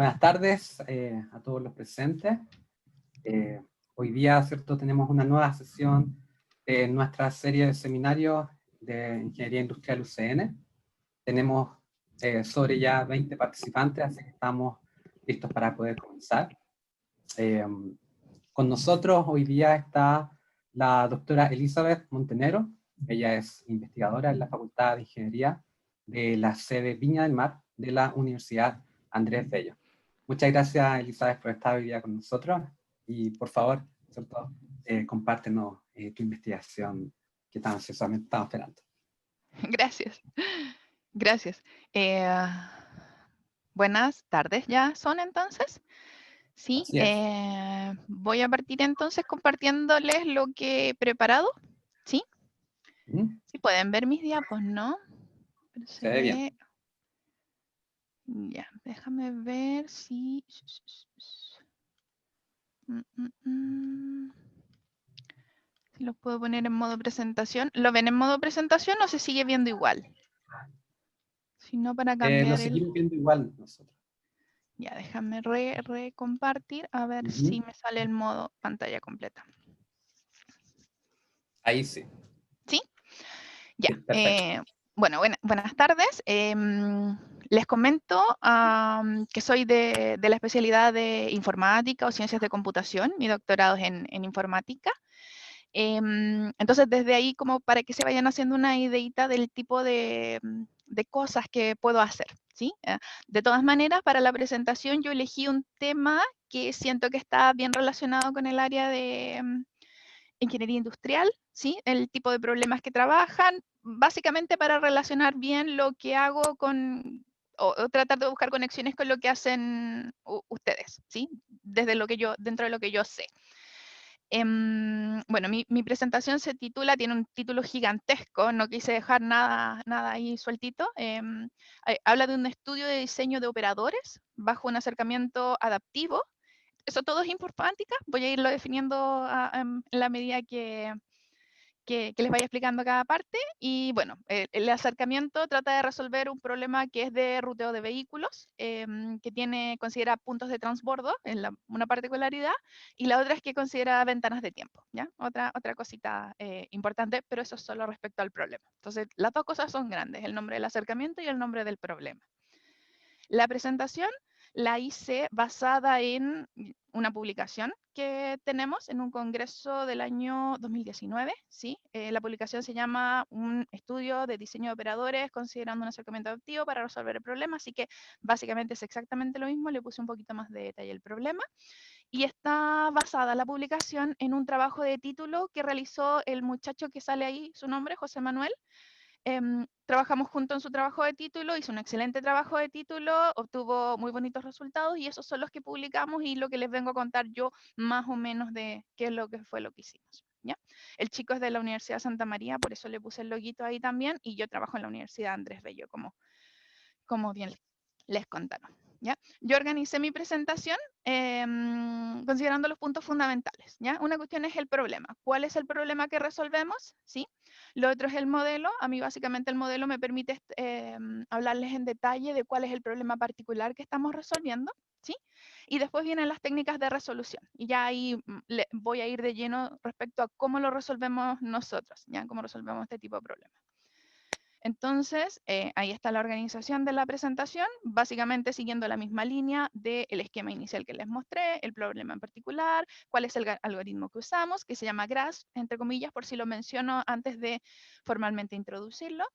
Buenas tardes a todos los presentes. Hoy día, ¿cierto?, tenemos una nueva sesión de nuestra serie de seminarios de Ingeniería Industrial UCN. Tenemos sobre ya 20 participantes, así que estamos listos para poder comenzar. Con nosotros hoy día está la doctora Elizabeth Montenero. Ella es investigadora en la Facultad de Ingeniería de la sede Viña del Mar de la Universidad Andrés Bello. Muchas gracias, Elizabeth, por estar hoy día con nosotros y por favor, ¿cierto? Compártenos tu investigación que tan ansiosamente estamos esperando. Gracias, gracias. Buenas tardes ya son entonces. Sí, Así es. voy a partir entonces compartiéndoles lo que he preparado. ¿Sí? Sí, pueden ver mis diapos, ¿no? Pero Se ve bien. Ya, déjame ver si... Si los puedo poner en modo presentación. ¿Lo ven en modo presentación o se sigue viendo igual? Si no, para Lo cambiar seguimos viendo igual nosotros. Ya, déjame recompartir a ver si me sale el modo pantalla completa. Ahí sí. ¿Sí? Ya. Sí, perfecto. Bueno, buenas tardes. Les comento que soy de la especialidad de informática o ciencias de computación. Mi doctorado es en informática. Entonces, desde ahí, como para que se vayan haciendo una ideita del tipo de cosas que puedo hacer, ¿sí? De todas maneras, para la presentación yo elegí un tema que siento que está bien relacionado con el área de ingeniería industrial, ¿sí? El tipo de problemas que trabajan, básicamente para relacionar bien lo que hago con, o tratar de buscar conexiones con lo que hacen ustedes, ¿sí? Dentro de lo que yo sé. Bueno, mi presentación se titula, tiene un título gigantesco, no quise dejar nada ahí sueltito. Habla de un estudio de diseño de operadores bajo un acercamiento adaptivo. Eso todo es informática, voy a irlo definiendo en la medida que les vaya explicando cada parte. Y bueno, el acercamiento trata de resolver un problema que es de ruteo de vehículos, que considera puntos de transbordo, una particularidad, y la otra es que considera ventanas de tiempo, ¿ya? Otra cosita importante, pero eso es solo respecto al problema. Entonces, las dos cosas son grandes, el nombre del acercamiento y el nombre del problema. La presentación la hice basada en una publicación que tenemos en un congreso del año 2019, ¿sí? La publicación se llama Un estudio de diseño de operadores considerando un acercamiento adaptivo para resolver el problema, así que básicamente es exactamente lo mismo, le puse un poquito más de detalle al problema. Y está basada la publicación en un trabajo de título que realizó el muchacho que sale ahí, su nombre, José Manuel. Trabajamos juntos en su trabajo de título, hizo un excelente trabajo de título, obtuvo muy bonitos resultados y esos son los que publicamos y lo que les vengo a contar yo más o menos de qué es lo que fue lo que hicimos, ¿ya? El chico es de la Universidad Santa María, por eso le puse el loguito ahí también, y yo trabajo en la Universidad Andrés Bello, como bien les contaron, ¿ya? Yo organicé mi presentación considerando los puntos fundamentales, ¿ya? Una cuestión es el problema. ¿Cuál es el problema que resolvemos? ¿Sí? Lo otro es el modelo. A mí básicamente el modelo me permite hablarles en detalle de cuál es el problema particular que estamos resolviendo, ¿sí? Y después vienen las técnicas de resolución. Y ya ahí voy a ir de lleno respecto a cómo lo resolvemos nosotros, ¿ya? Cómo resolvemos este tipo de problemas. Entonces, ahí está la organización de la presentación, básicamente siguiendo la misma línea del esquema inicial que les mostré, el problema en particular, cuál es el algoritmo que usamos, que se llama GRASP, entre comillas, por si lo menciono antes de formalmente introducirlo.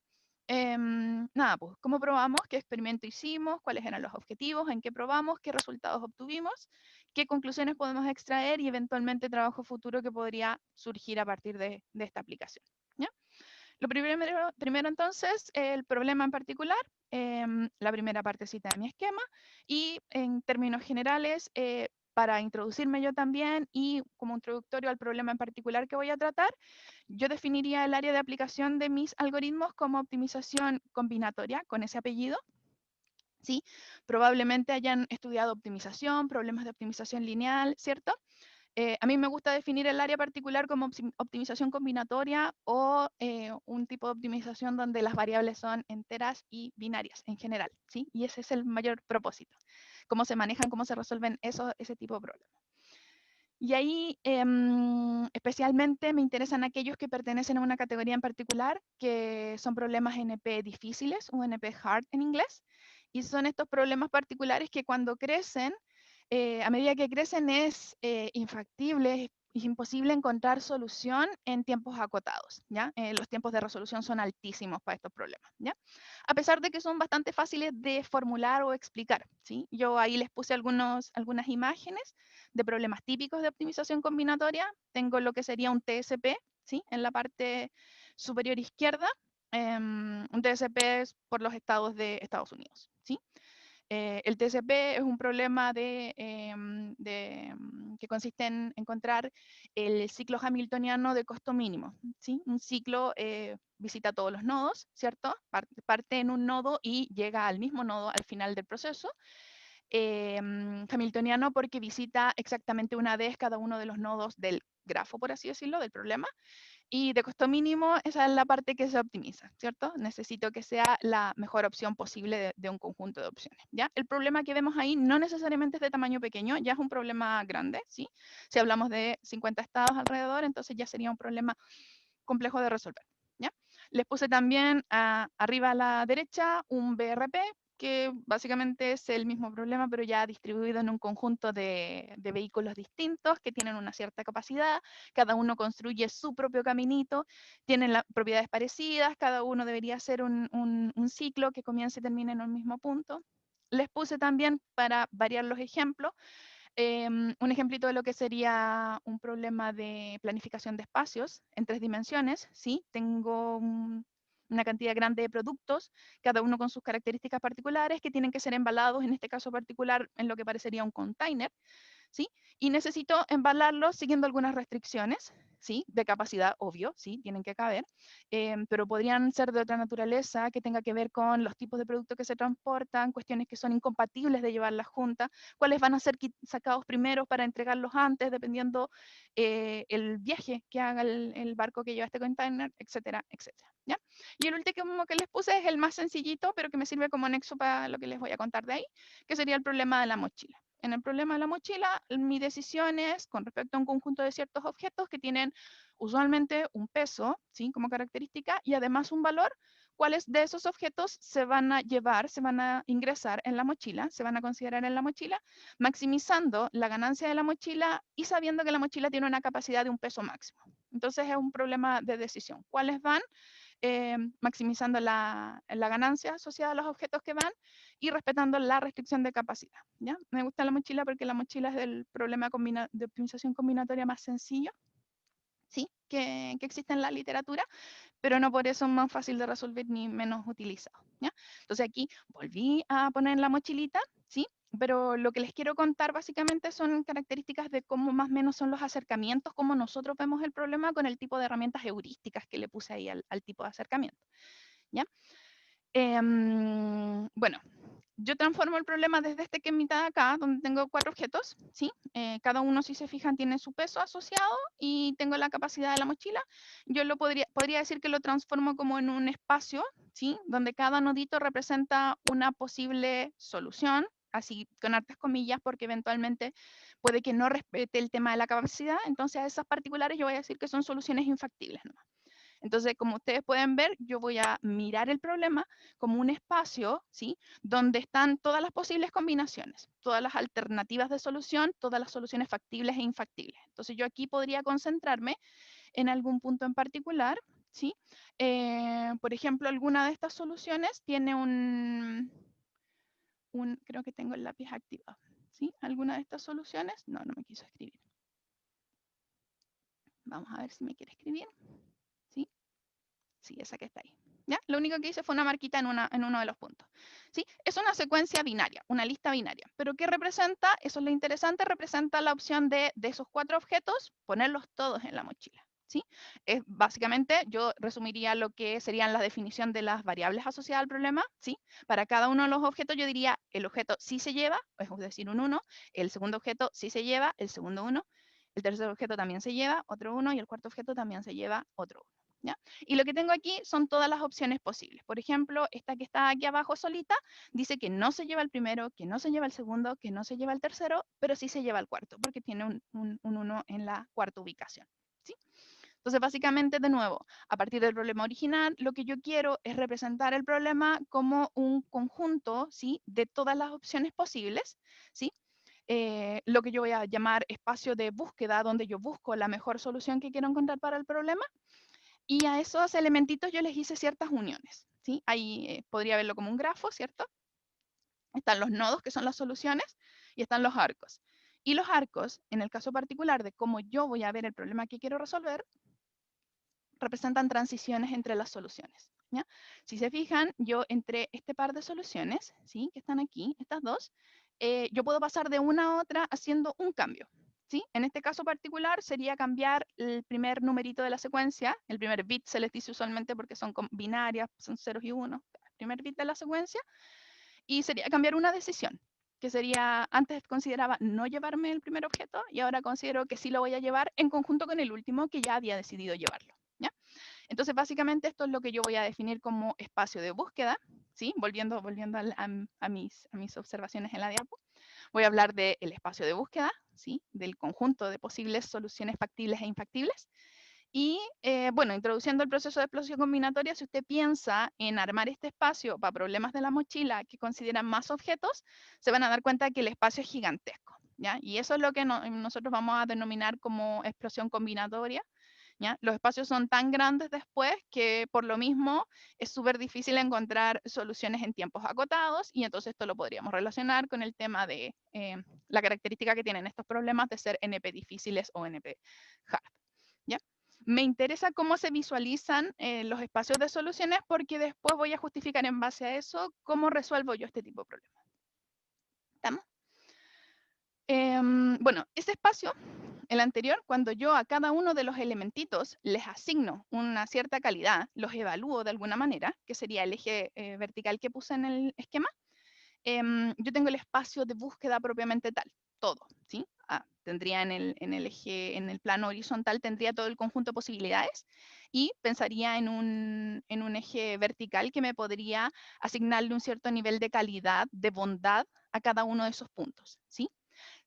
Nada, pues, ¿cómo probamos? ¿Qué experimento hicimos? ¿Cuáles eran los objetivos? ¿En qué probamos? ¿Qué resultados obtuvimos? ¿Qué conclusiones podemos extraer? Y eventualmente trabajo futuro que podría surgir a partir de esta aplicación, ¿ya? Lo primero entonces, el problema en particular, la primera partecita de mi esquema, y en términos generales, para introducirme yo también y como introductorio al problema en particular que voy a tratar, yo definiría el área de aplicación de mis algoritmos como optimización combinatoria, con ese apellido, ¿sí? Probablemente hayan estudiado optimización, problemas de optimización lineal, ¿cierto? A mí me gusta definir el área particular como optimización combinatoria o un tipo de optimización donde las variables son enteras y binarias en general, ¿sí? Y ese es el mayor propósito. Cómo se manejan, cómo se resuelven ese tipo de problemas. Y ahí especialmente me interesan aquellos que pertenecen a una categoría en particular, que son problemas NP difíciles o NP hard en inglés. Y son estos problemas particulares que cuando crecen, a medida que crecen es infactible, es imposible encontrar solución en tiempos acotados, ¿ya? Los tiempos de resolución son altísimos para estos problemas, ¿ya? A pesar de que son bastante fáciles de formular o explicar, ¿sí? Yo ahí les puse algunas imágenes de problemas típicos de optimización combinatoria. Tengo lo que sería un TSP, ¿sí? En la parte superior izquierda. Un TSP es por los estados de Estados Unidos, ¿sí? El TCP es un problema que consiste en encontrar el ciclo hamiltoniano de costo mínimo, ¿sí? Un ciclo visita todos los nodos, ¿cierto? Parte en un nodo y llega al mismo nodo al final del proceso. Hamiltoniano porque visita exactamente una vez cada uno de los nodos del grafo, por así decirlo, del problema. Y de costo mínimo, esa es la parte que se optimiza, ¿cierto? Necesito que sea la mejor opción posible de un conjunto de opciones, ¿ya? El problema que vemos ahí no necesariamente es de tamaño pequeño, ya es un problema grande, ¿sí? Si hablamos de 50 estados alrededor, entonces ya sería un problema complejo de resolver, ¿ya? Les puse también arriba a la derecha un BRP, que básicamente es el mismo problema, pero ya distribuido en un conjunto de vehículos distintos que tienen una cierta capacidad, cada uno construye su propio caminito, tienen las propiedades parecidas, cada uno debería ser un ciclo que comience y termine en un mismo punto. Les puse también, para variar los ejemplos, un ejemplito de lo que sería un problema de planificación de espacios en 3 dimensiones, ¿sí? Tengo una cantidad grande de productos, cada uno con sus características particulares que tienen que ser embalados, en este caso particular, en lo que parecería un container, ¿sí? Y necesito embalarlos siguiendo algunas restricciones, ¿sí? De capacidad, obvio, ¿sí? Tienen que caber, pero podrían ser de otra naturaleza, que tenga que ver con los tipos de productos que se transportan, cuestiones que son incompatibles de llevarlas juntas, cuáles van a ser sacados primero para entregarlos antes, dependiendo el viaje que haga el barco que lleva este container, etcétera, etcétera, ¿ya? Y el último que les puse es el más sencillito, pero que me sirve como nexo para lo que les voy a contar de ahí, que sería el problema de la mochila. En el problema de la mochila, mi decisión es con respecto a un conjunto de ciertos objetos que tienen usualmente un peso, ¿sí? Como característica, y además un valor, cuáles de esos objetos se van a llevar, se van a ingresar en la mochila, se van a considerar en la mochila, maximizando la ganancia de la mochila y sabiendo que la mochila tiene una capacidad de un peso máximo. Entonces es un problema de decisión. ¿Cuáles van? Maximizando la ganancia asociada a los objetos que van y respetando la restricción de capacidad, ¿ya? Me gusta la mochila porque la mochila es el problema de optimización combinatoria más sencillo, ¿sí? Que existe en la literatura, pero no por eso es más fácil de resolver ni menos utilizado, ¿ya? Entonces aquí volví a poner la mochilita, ¿sí? Pero lo que les quiero contar básicamente son características de cómo más o menos son los acercamientos, cómo nosotros vemos el problema con el tipo de herramientas heurísticas que le puse ahí al tipo de acercamiento, ¿ya? Bueno, yo transformo el problema desde este mitad de acá, donde tengo 4 objetos, ¿sí? Cada uno, si se fijan, tiene su peso asociado y tengo la capacidad de la mochila. Yo podría decir que lo transformo como en un espacio, ¿sí? Donde cada nodito representa una posible solución, así con hartas comillas, porque eventualmente puede que no respete el tema de la capacidad. Entonces, a esas particulares yo voy a decir que son soluciones infactibles, ¿no? Entonces, como ustedes pueden ver, yo voy a mirar el problema como un espacio, ¿sí? Donde están todas las posibles combinaciones, todas las alternativas de solución, todas las soluciones factibles e infactibles. Entonces, yo aquí podría concentrarme en algún punto en particular, ¿sí? Por ejemplo, alguna de estas soluciones tiene creo que tengo el lápiz activado, ¿sí? ¿Alguna de estas soluciones? No, no me quiso escribir. Vamos a ver si me quiere escribir, ¿sí? Sí, esa que está ahí. ¿Ya? Lo único que hice fue una marquita en uno de los puntos. ¿Sí? Es una secuencia binaria, una lista binaria. ¿Pero qué representa? Eso es lo interesante, representa la opción de esos 4 objetos, ponerlos todos en la mochila. ¿Sí? Básicamente, yo resumiría lo que serían la definición de las variables asociadas al problema. ¿Sí? Para cada uno de los objetos, yo diría el objeto sí se lleva, es decir, un 1, el segundo objeto sí se lleva, el segundo 1, el tercer objeto también se lleva otro 1 y el cuarto objeto también se lleva otro 1. ¿Ya? Y lo que tengo aquí son todas las opciones posibles. Por ejemplo, esta que está aquí abajo solita dice que no se lleva el primero, que no se lleva el segundo, que no se lleva el tercero, pero sí se lleva el cuarto, porque tiene un 1 en la cuarta ubicación. ¿Sí? Entonces, básicamente, de nuevo, a partir del problema original, lo que yo quiero es representar el problema como un conjunto, ¿sí?, de todas las opciones posibles, ¿sí? Lo que yo voy a llamar espacio de búsqueda, donde yo busco la mejor solución que quiero encontrar para el problema. Y a esos elementitos yo les hice ciertas uniones, ¿sí? Ahí podría verlo como un grafo, ¿cierto? Están los nodos, que son las soluciones, y están los arcos. Y los arcos, en el caso particular de cómo yo voy a ver el problema que quiero resolver, representan transiciones entre las soluciones, ¿ya? Si se fijan, yo entre este par de soluciones, ¿sí?, que están aquí, estas dos, yo puedo pasar de una a otra haciendo un cambio, ¿sí? En este caso particular sería cambiar el primer numerito de la secuencia, el primer bit se les dice usualmente porque son binarias, son ceros y unos, el primer bit de la secuencia, y sería cambiar una decisión, que sería, antes consideraba no llevarme el primer objeto, y ahora considero que sí lo voy a llevar en conjunto con el último que ya había decidido llevarlo, ¿ya? Entonces, básicamente esto es lo que yo voy a definir como espacio de búsqueda, ¿sí? Volviendo a mis observaciones en la diapo. Voy a hablar del espacio de búsqueda, ¿sí?, del conjunto de posibles soluciones factibles e infactibles. Y, bueno, introduciendo el proceso de explosión combinatoria, si usted piensa en armar este espacio para problemas de la mochila que consideran más objetos, se van a dar cuenta que el espacio es gigantesco, ¿ya? Y eso es lo que nosotros vamos a denominar como explosión combinatoria, ¿ya? Los espacios son tan grandes después que por lo mismo es súper difícil encontrar soluciones en tiempos acotados, y entonces esto lo podríamos relacionar con el tema de la característica que tienen estos problemas de ser NP difíciles o NP hard, ¿ya? Me interesa cómo se visualizan los espacios de soluciones, porque después voy a justificar en base a eso cómo resuelvo yo este tipo de problemas. ¿Estamos? Bueno, ese espacio, el anterior, cuando yo a cada uno de los elementitos les asigno una cierta calidad, los evalúo de alguna manera, que sería el eje vertical que puse en el esquema, yo tengo el espacio de búsqueda propiamente tal, todo, ¿sí? Tendría en el eje, en el plano horizontal, tendría todo el conjunto de posibilidades, y pensaría en un eje vertical que me podría asignarle un cierto nivel de calidad, de bondad a cada uno de esos puntos, ¿sí?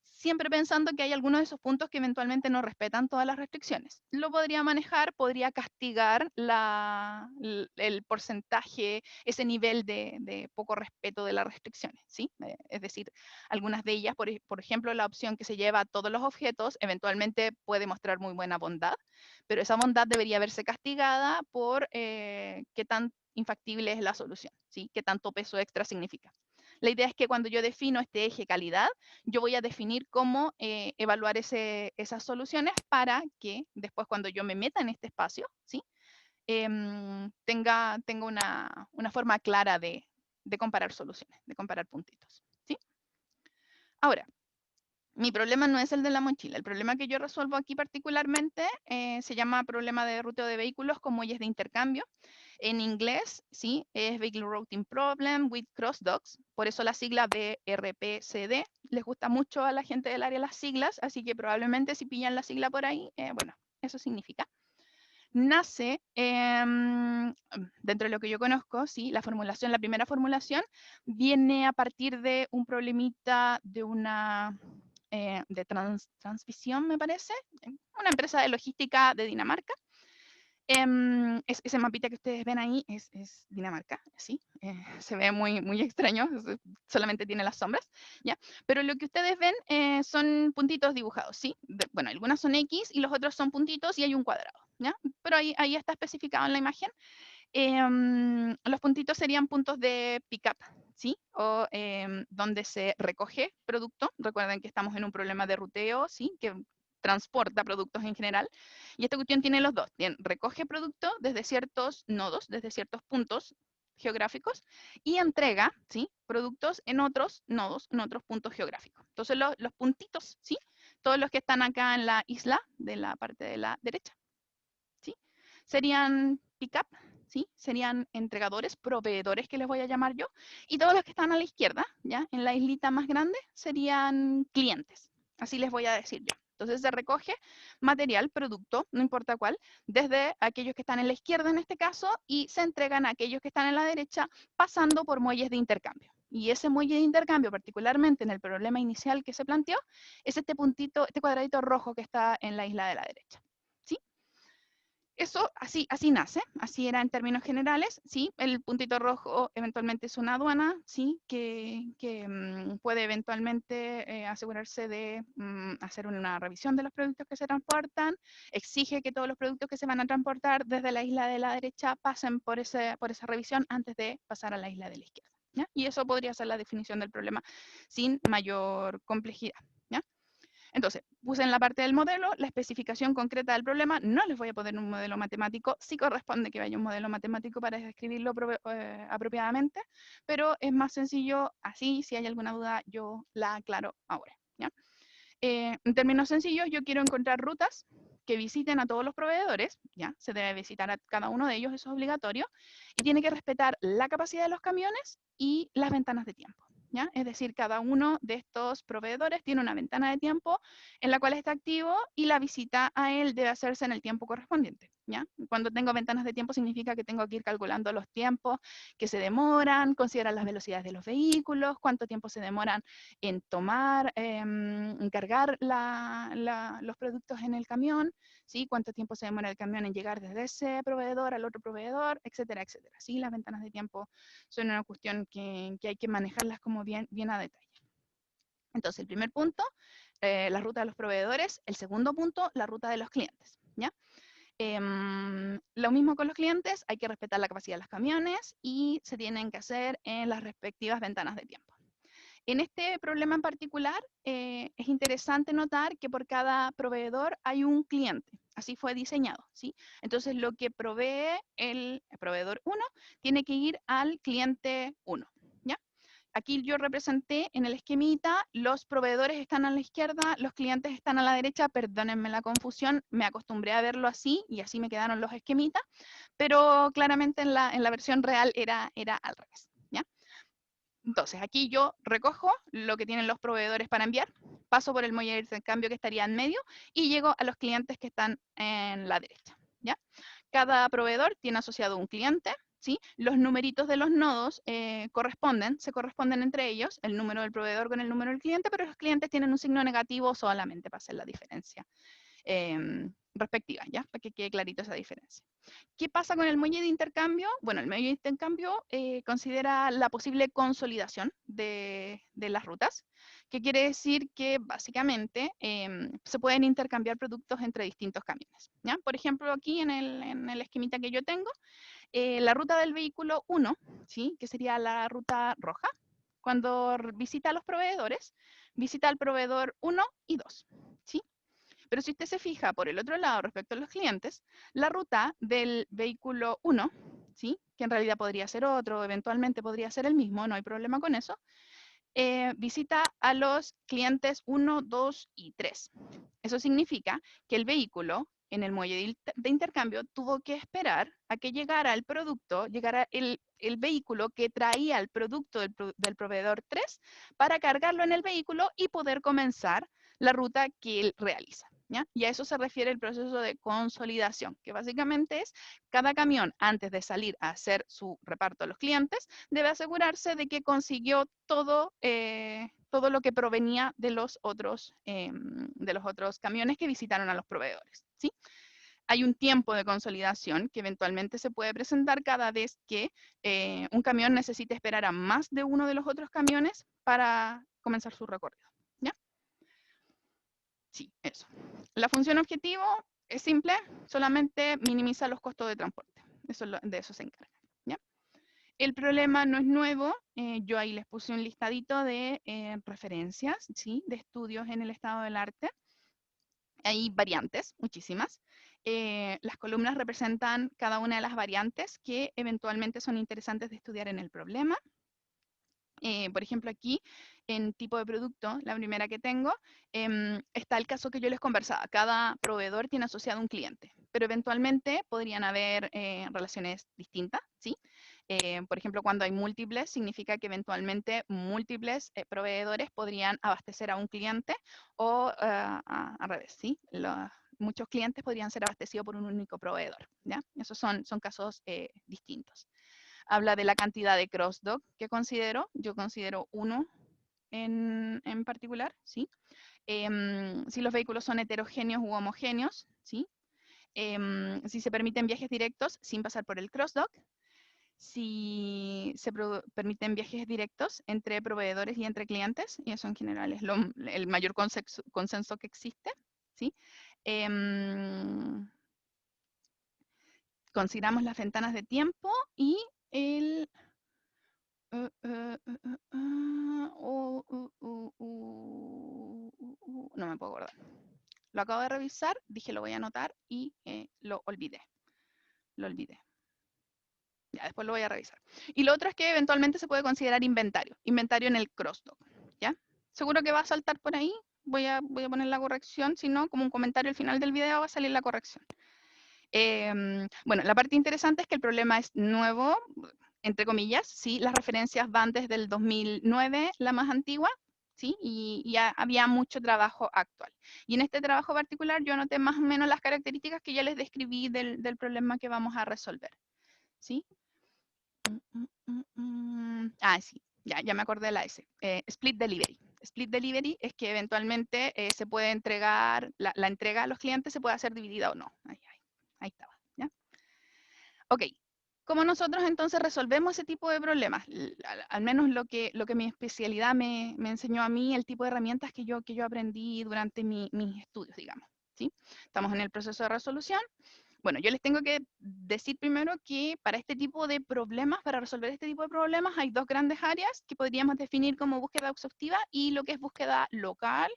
Siempre pensando que hay algunos de esos puntos que eventualmente no respetan todas las restricciones. Lo podría manejar, podría castigar el porcentaje, ese nivel de poco respeto de las restricciones, ¿sí? Es decir, algunas de ellas, por ejemplo, la opción que se lleva a todos los objetos, eventualmente puede mostrar muy buena bondad, pero esa bondad debería verse castigada por qué tan infactible es la solución, ¿sí? Qué tanto peso extra significa. La idea es que cuando yo defino este eje calidad, yo voy a definir cómo evaluar esas soluciones para que después, cuando yo me meta en este espacio, ¿sí?, tenga una forma clara de comparar soluciones, de comparar puntitos, ¿sí? Ahora, mi problema no es el de la mochila. El problema que yo resuelvo aquí particularmente se llama problema de ruteo de vehículos con muelles de intercambio. En inglés, sí, es Vehicle Routing Problem with Crossdocs. Por eso la sigla BRPCD. Les gusta mucho a la gente del área las siglas, así que probablemente si pillan la sigla por ahí, bueno, eso significa. Nace, dentro de lo que yo conozco, sí, la primera formulación, viene a partir de un problemita de una de transmisión, me parece, una empresa de logística de Dinamarca. Ese mapita que ustedes ven ahí es Dinamarca, ¿sí? Se ve muy, muy extraño, solamente tiene las sombras, ¿ya? Pero lo que ustedes ven son puntitos dibujados, ¿sí? Bueno, algunas son X y los otros son puntitos y hay un cuadrado, ¿ya? Pero ahí está especificado en la imagen. Los puntitos serían puntos de pick-up, ¿sí? O donde se recoge producto. Recuerden que estamos en un problema de ruteo, ¿sí? Que transporta productos en general. Y esta cuestión tiene los dos. Recoge producto desde ciertos nodos, desde ciertos puntos geográficos, y entrega, ¿sí?, productos en otros nodos, en otros puntos geográficos. Entonces los puntitos, ¿sí?, todos los que están acá en la isla de la parte de la derecha, ¿sí?, serían pick-up, ¿sí?, serían entregadores, proveedores que les voy a llamar yo, y todos los que están a la izquierda, ¿ya?, en la islita más grande, serían clientes, así les voy a decir yo, Entonces se recoge material, producto, no importa cuál, desde aquellos que están en la izquierda en este caso, y se entregan a aquellos que están en la derecha, pasando por muelles de intercambio. Y ese muelle de intercambio, particularmente en el problema inicial que se planteó, es este puntito, este cuadradito rojo que está en la isla de la derecha. ¿Sí? Eso así nace, así era en términos generales, ¿sí? El puntito rojo eventualmente es una aduana, ¿sí? Que puede eventualmente asegurarse de hacer una revisión de los productos que se transportan, exige que todos los productos que se van a transportar desde la isla de la derecha pasen por esa revisión antes de pasar a la isla de la izquierda, ¿ya? Y eso podría ser la definición del problema sin mayor complejidad, ¿ya? Entonces, puse en la parte del modelo la especificación concreta del problema. No les voy a poner un modelo matemático. Sí corresponde que vaya un modelo matemático para describirlo apropiadamente, pero es más sencillo así. Si hay alguna duda, yo la aclaro ahora, ¿ya? En términos sencillos, yo quiero encontrar rutas que visiten a todos los proveedores, ¿ya? Se debe visitar a cada uno de ellos, eso es obligatorio, y tiene que respetar la capacidad de los camiones y las ventanas de tiempo, ¿ya? Es decir, cada uno de estos proveedores tiene una ventana de tiempo en la cual está activo y la visita a él debe hacerse en el tiempo correspondiente, ¿ya? Cuando tengo ventanas de tiempo significa que tengo que ir calculando los tiempos que se demoran, considerar las velocidades de los vehículos, cuánto tiempo se demoran en tomar, en cargar los productos en el camión, ¿sí? Cuánto tiempo se demora el camión en llegar desde ese proveedor al otro proveedor, etcétera, etcétera. ¿Sí? Las ventanas de tiempo son una cuestión que hay que manejarlas como bien a detalle. Entonces, el primer punto, la ruta de los proveedores. El segundo punto, la ruta de los clientes, ¿ya? Lo mismo con los clientes, hay que respetar la capacidad de los camiones y se tienen que hacer en las respectivas ventanas de tiempo. En este problema en particular, es interesante notar que por cada proveedor hay un cliente. Así fue diseñado, ¿sí? Entonces, lo que provee el proveedor 1 tiene que ir al cliente 1, ¿ya? Aquí yo representé en el esquemita, los proveedores están a la izquierda, los clientes están a la derecha, perdónenme la confusión, me acostumbré a verlo así y así me quedaron los esquemitas, pero claramente en la versión real era al revés, ¿ya? Entonces, aquí yo recojo lo que tienen los proveedores para enviar, paso por el muelle de intercambio que estaría en medio y llego a los clientes que están en la derecha, ¿ya? Cada proveedor tiene asociado un cliente, ¿sí? Los numeritos de los nodos se corresponden entre ellos, el número del proveedor con el número del cliente, pero los clientes tienen un signo negativo solamente para hacer la diferencia respectiva, ¿ya? Para que quede clarito esa diferencia. ¿Qué pasa con el muelle de intercambio? Bueno, el muelle de intercambio considera la posible consolidación de las rutas, que quiere decir que básicamente se pueden intercambiar productos entre distintos camiones, ¿ya? Por ejemplo, aquí en el esquemita que yo tengo, la ruta del vehículo 1, ¿sí? Que sería la ruta roja, cuando visita a los proveedores, visita al proveedor 1 y 2, ¿sí? Pero si usted se fija por el otro lado respecto a los clientes, la ruta del vehículo 1, ¿sí? Que en realidad podría ser otro, eventualmente podría ser el mismo, no hay problema con eso, visita a los clientes 1, 2 y 3. Eso significa que el vehículo en el muelle de intercambio tuvo que esperar a que llegara el producto, llegara el vehículo que traía el producto del proveedor 3 para cargarlo en el vehículo y poder comenzar la ruta que él realiza, ¿ya? Y a eso se refiere el proceso de consolidación, que básicamente es cada camión antes de salir a hacer su reparto a los clientes, debe asegurarse de que consiguió todo lo que provenía de los otros camiones que visitaron a los proveedores, ¿sí? Hay un tiempo de consolidación que eventualmente se puede presentar cada vez que un camión necesite esperar a más de uno de los otros camiones para comenzar su recorrido, ¿ya? Sí, eso. La función objetivo es simple, solamente minimiza los costos de transporte. De eso se encarga, ¿ya? El problema no es nuevo, yo ahí les puse un listadito de referencias, ¿sí? De estudios en el estado del arte. Hay variantes, muchísimas. Las columnas representan cada una de las variantes que eventualmente son interesantes de estudiar en el problema. Por ejemplo, aquí, en tipo de producto, la primera que tengo, está el caso que yo les conversaba. Cada proveedor tiene asociado un cliente, pero eventualmente podrían haber relaciones distintas, ¿sí? Por ejemplo, cuando hay múltiples, significa que eventualmente múltiples proveedores podrían abastecer a un cliente o al revés, ¿sí? Muchos clientes podrían ser abastecidos por un único proveedor, ¿ya? Esos son casos distintos. Habla de la cantidad de crossdock que considero. Yo considero uno en particular, ¿sí? Si los vehículos son heterogéneos u homogéneos, ¿sí? Si se permiten viajes directos sin pasar por el crossdock, si se permiten viajes directos entre proveedores y entre clientes, y eso en general es el mayor consenso que existe, ¿sí? Consideramos las ventanas de tiempo y el... no me puedo acordar. Lo acabo de revisar, dije lo voy a anotar y lo olvidé. Lo olvidé. Ya, después lo voy a revisar. Y lo otro es que eventualmente se puede considerar inventario. Inventario en el crossdock, ¿ya? Seguro que va a saltar por ahí. Voy a poner la corrección, si no, como un comentario al final del video va a salir la corrección. Bueno, la parte interesante es que el problema es nuevo, entre comillas, ¿sí? Las referencias van desde el 2009, la más antigua, ¿sí? Y ya había mucho trabajo actual. Y en este trabajo particular yo anoté más o menos las características que ya les describí del problema que vamos a resolver, ¿sí? Sí, ya me acordé de la S. Split Delivery. Split Delivery es que eventualmente se puede entregar, la entrega a los clientes se puede hacer dividida o no. Ahí estaba, ¿ya? Ok, ¿cómo nosotros entonces resolvemos ese tipo de problemas? Al menos lo que mi especialidad me enseñó a mí, el tipo de herramientas que yo aprendí durante mis estudios, digamos, ¿sí? Estamos en el proceso de resolución. Bueno, yo les tengo que decir primero que para este tipo de problemas, para resolver este tipo de problemas, hay dos grandes áreas que podríamos definir como búsqueda exhaustiva y lo que es búsqueda local,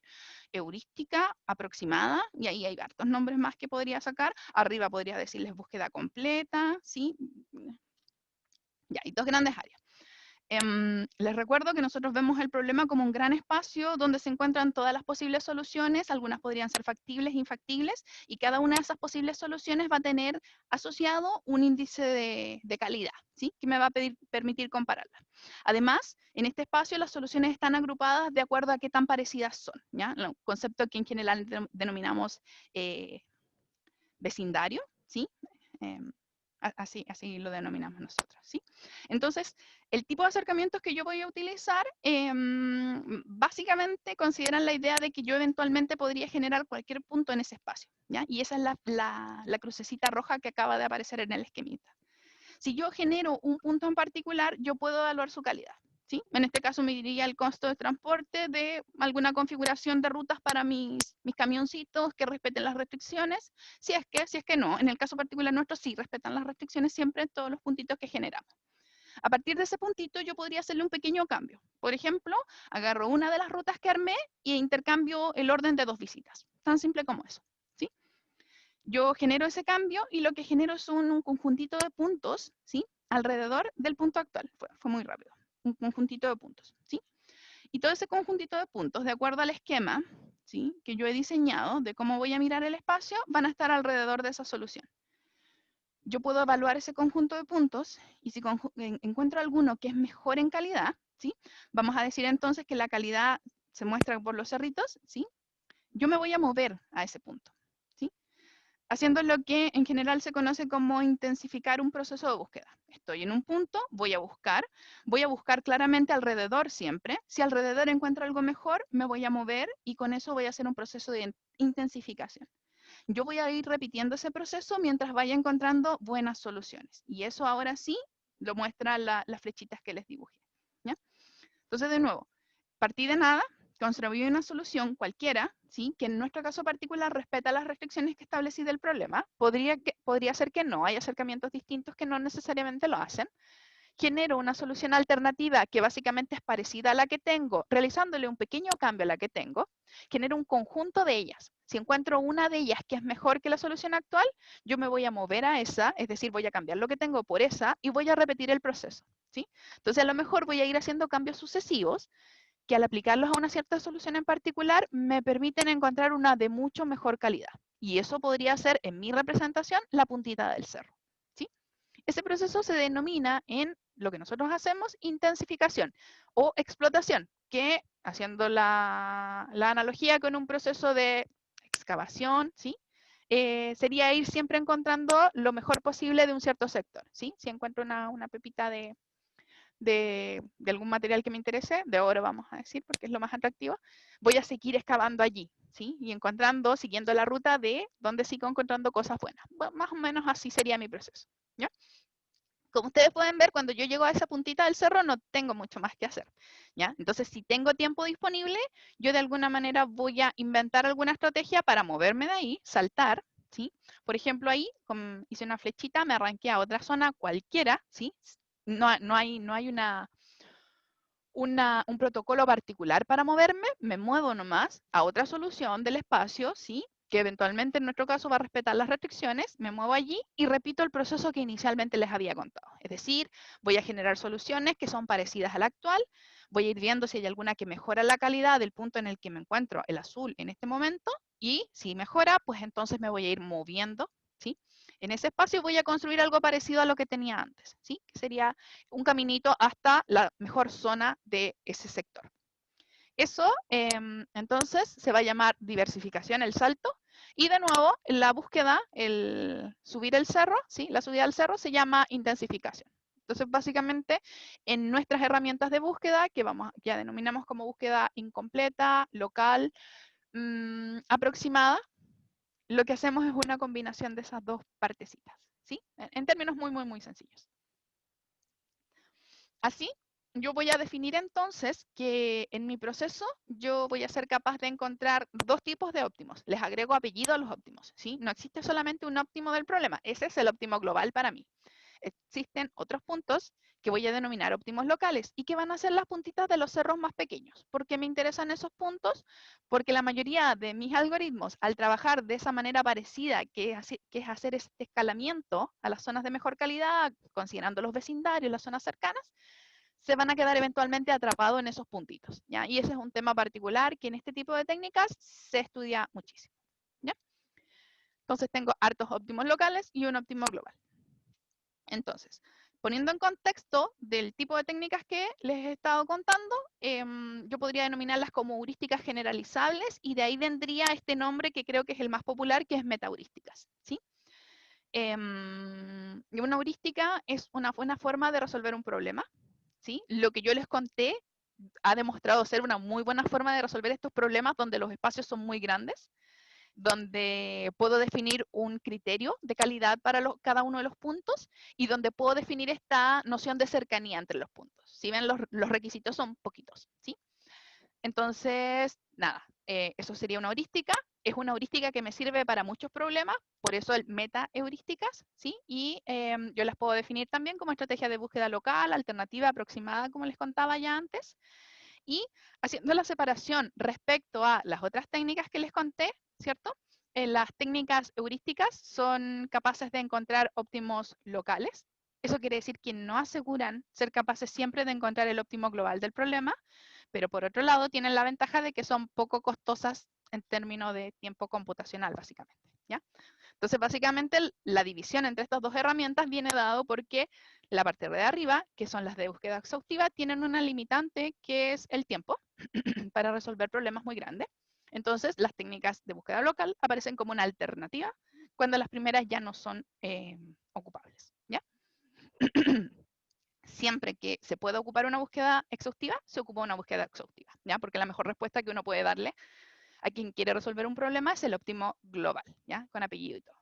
heurística, aproximada, y ahí hay hartos nombres más que podría sacar. Arriba podría decirles búsqueda completa, ¿sí? Ya, hay dos grandes áreas. Les recuerdo que nosotros vemos el problema como un gran espacio donde se encuentran todas las posibles soluciones, algunas podrían ser factibles, infactibles, y cada una de esas posibles soluciones va a tener asociado un índice de calidad, ¿sí? Que me va a permitir compararlas. Además, en este espacio las soluciones están agrupadas de acuerdo a qué tan parecidas son, ¿ya? Un concepto que en general denominamos vecindario, ¿sí? Así lo denominamos nosotros, ¿sí? Entonces, el tipo de acercamientos que yo voy a utilizar, básicamente consideran la idea de que yo eventualmente podría generar cualquier punto en ese espacio, ¿ya? Y esa es la crucecita roja que acaba de aparecer en el esquemita. Si yo genero un punto en particular, yo puedo evaluar su calidad, ¿sí? En este caso me diría el costo de transporte de alguna configuración de rutas para mis camioncitos que respeten las restricciones, si es que no. En el caso particular nuestro sí respetan las restricciones siempre en todos los puntitos que generamos. A partir de ese puntito yo podría hacerle un pequeño cambio. Por ejemplo, agarro una de las rutas que armé e intercambio el orden de 2 visitas. Tan simple como eso, ¿sí? Yo genero ese cambio y lo que genero es un conjuntito de puntos, ¿sí? Alrededor del punto actual. Fue muy rápido. Un conjuntito de puntos, ¿sí? Y todo ese conjuntito de puntos, de acuerdo al esquema, ¿sí? Que yo he diseñado de cómo voy a mirar el espacio, van a estar alrededor de esa solución. Yo puedo evaluar ese conjunto de puntos y si encuentro alguno que es mejor en calidad, ¿sí? Vamos a decir entonces que la calidad se muestra por los cerritos, ¿sí? Yo me voy a mover a ese punto, ¿sí? Haciendo lo que en general se conoce como intensificar un proceso de búsqueda. Estoy en un punto, voy a buscar claramente alrededor siempre. Si alrededor encuentro algo mejor, me voy a mover y con eso voy a hacer un proceso de intensificación. Yo voy a ir repitiendo ese proceso mientras vaya encontrando buenas soluciones. Y eso ahora sí lo muestran las flechitas que les dibujé, ¿ya? Entonces, de nuevo, partí de nada, construí una solución cualquiera, ¿sí? Que en nuestro caso particular respeta las restricciones que establecí del problema. Podría ser que no, hay acercamientos distintos que no necesariamente lo hacen. Genero una solución alternativa que básicamente es parecida a la que tengo, realizándole un pequeño cambio a la que tengo. Genero un conjunto de ellas. Si encuentro una de ellas que es mejor que la solución actual, yo me voy a mover a esa, es decir, voy a cambiar lo que tengo por esa y voy a repetir el proceso, ¿sí? Entonces, a lo mejor voy a ir haciendo cambios sucesivos que al aplicarlos a una cierta solución en particular me permiten encontrar una de mucho mejor calidad. Y eso podría ser, en mi representación, la puntita del cerro, ¿sí? Ese proceso se denomina en lo que nosotros hacemos, intensificación o explotación, que haciendo la analogía con un proceso de excavación, ¿sí? Sería ir siempre encontrando lo mejor posible de un cierto sector, ¿sí? Si encuentro una pepita de algún material que me interese, de oro vamos a decir, porque es lo más atractivo, voy a seguir excavando allí, ¿sí? Y encontrando, siguiendo la ruta de donde sigo encontrando cosas buenas. Bueno, más o menos así sería mi proceso, ¿ya? Como ustedes pueden ver, cuando yo llego a esa puntita del cerro no tengo mucho más que hacer, ¿ya? Entonces, si tengo tiempo disponible, yo de alguna manera voy a inventar alguna estrategia para moverme de ahí, saltar, ¿sí? Por ejemplo, ahí hice una flechita, me arranqué a otra zona cualquiera, ¿sí? No hay un protocolo particular para moverme, me muevo nomás a otra solución del espacio, ¿sí? Que eventualmente en nuestro caso va a respetar las restricciones, me muevo allí y repito el proceso que inicialmente les había contado. Es decir, voy a generar soluciones que son parecidas a la actual, voy a ir viendo si hay alguna que mejora la calidad del punto en el que me encuentro, el azul en este momento, y si mejora, pues entonces me voy a ir moviendo, ¿sí? En ese espacio voy a construir algo parecido a lo que tenía antes, ¿sí? Que sería un caminito hasta la mejor zona de ese sector. Eso, entonces, se va a llamar diversificación, el salto. Y de nuevo, la búsqueda, el subir el cerro, ¿sí? La subida al cerro se llama intensificación. Entonces, básicamente, en nuestras herramientas de búsqueda, que ya denominamos como búsqueda incompleta, local, aproximada, lo que hacemos es una combinación de esas dos partecitas, ¿sí? En términos muy, muy, muy sencillos. Así, yo voy a definir entonces que en mi proceso yo voy a ser capaz de encontrar dos tipos de óptimos. Les agrego apellido a los óptimos, ¿sí? No existe solamente un óptimo del problema. Ese es el óptimo global para mí. Existen otros puntos que voy a denominar óptimos locales y que van a ser las puntitas de los cerros más pequeños. ¿Por qué me interesan esos puntos? Porque la mayoría de mis algoritmos, al trabajar de esa manera parecida, que es hacer este escalamiento a las zonas de mejor calidad, considerando los vecindarios, las zonas cercanas, se van a quedar eventualmente atrapados en esos puntitos, ¿ya? Y ese es un tema particular que en este tipo de técnicas se estudia muchísimo, ¿ya? Entonces tengo hartos óptimos locales y un óptimo global. Entonces, poniendo en contexto del tipo de técnicas que les he estado contando, yo podría denominarlas como heurísticas generalizables y de ahí vendría este nombre que creo que es el más popular, que es metaheurísticas, ¿sí? Y una heurística es una buena forma de resolver un problema, ¿sí? Lo que yo les conté ha demostrado ser una muy buena forma de resolver estos problemas donde los espacios son muy grandes, donde puedo definir un criterio de calidad para cada uno de los puntos y donde puedo definir esta noción de cercanía entre los puntos. Si ven, los requisitos son poquitos, ¿sí? Entonces, nada, eso sería una heurística. Es una heurística que me sirve para muchos problemas, por eso el meta-heurísticas, ¿sí? Y yo las puedo definir también como estrategia de búsqueda local, alternativa, aproximada, como les contaba ya antes. Y haciendo la separación respecto a las otras técnicas que les conté, ¿cierto? Las técnicas heurísticas son capaces de encontrar óptimos locales. Eso quiere decir que no aseguran ser capaces siempre de encontrar el óptimo global del problema, pero por otro lado tienen la ventaja de que son poco costosas en términos de tiempo computacional, básicamente, ¿ya? Entonces, básicamente, la división entre estas dos herramientas viene dado porque la parte de arriba, que son las de búsqueda exhaustiva, tienen una limitante que es el tiempo para resolver problemas muy grandes. Entonces, las técnicas de búsqueda local aparecen como una alternativa cuando las primeras ya no son ocupables, ¿ya? Siempre que se pueda ocupar una búsqueda exhaustiva, se ocupa una búsqueda exhaustiva, ¿ya? Porque la mejor respuesta que uno puede darle a quien quiere resolver un problema es el óptimo global, ¿ya? Con apellido y todo.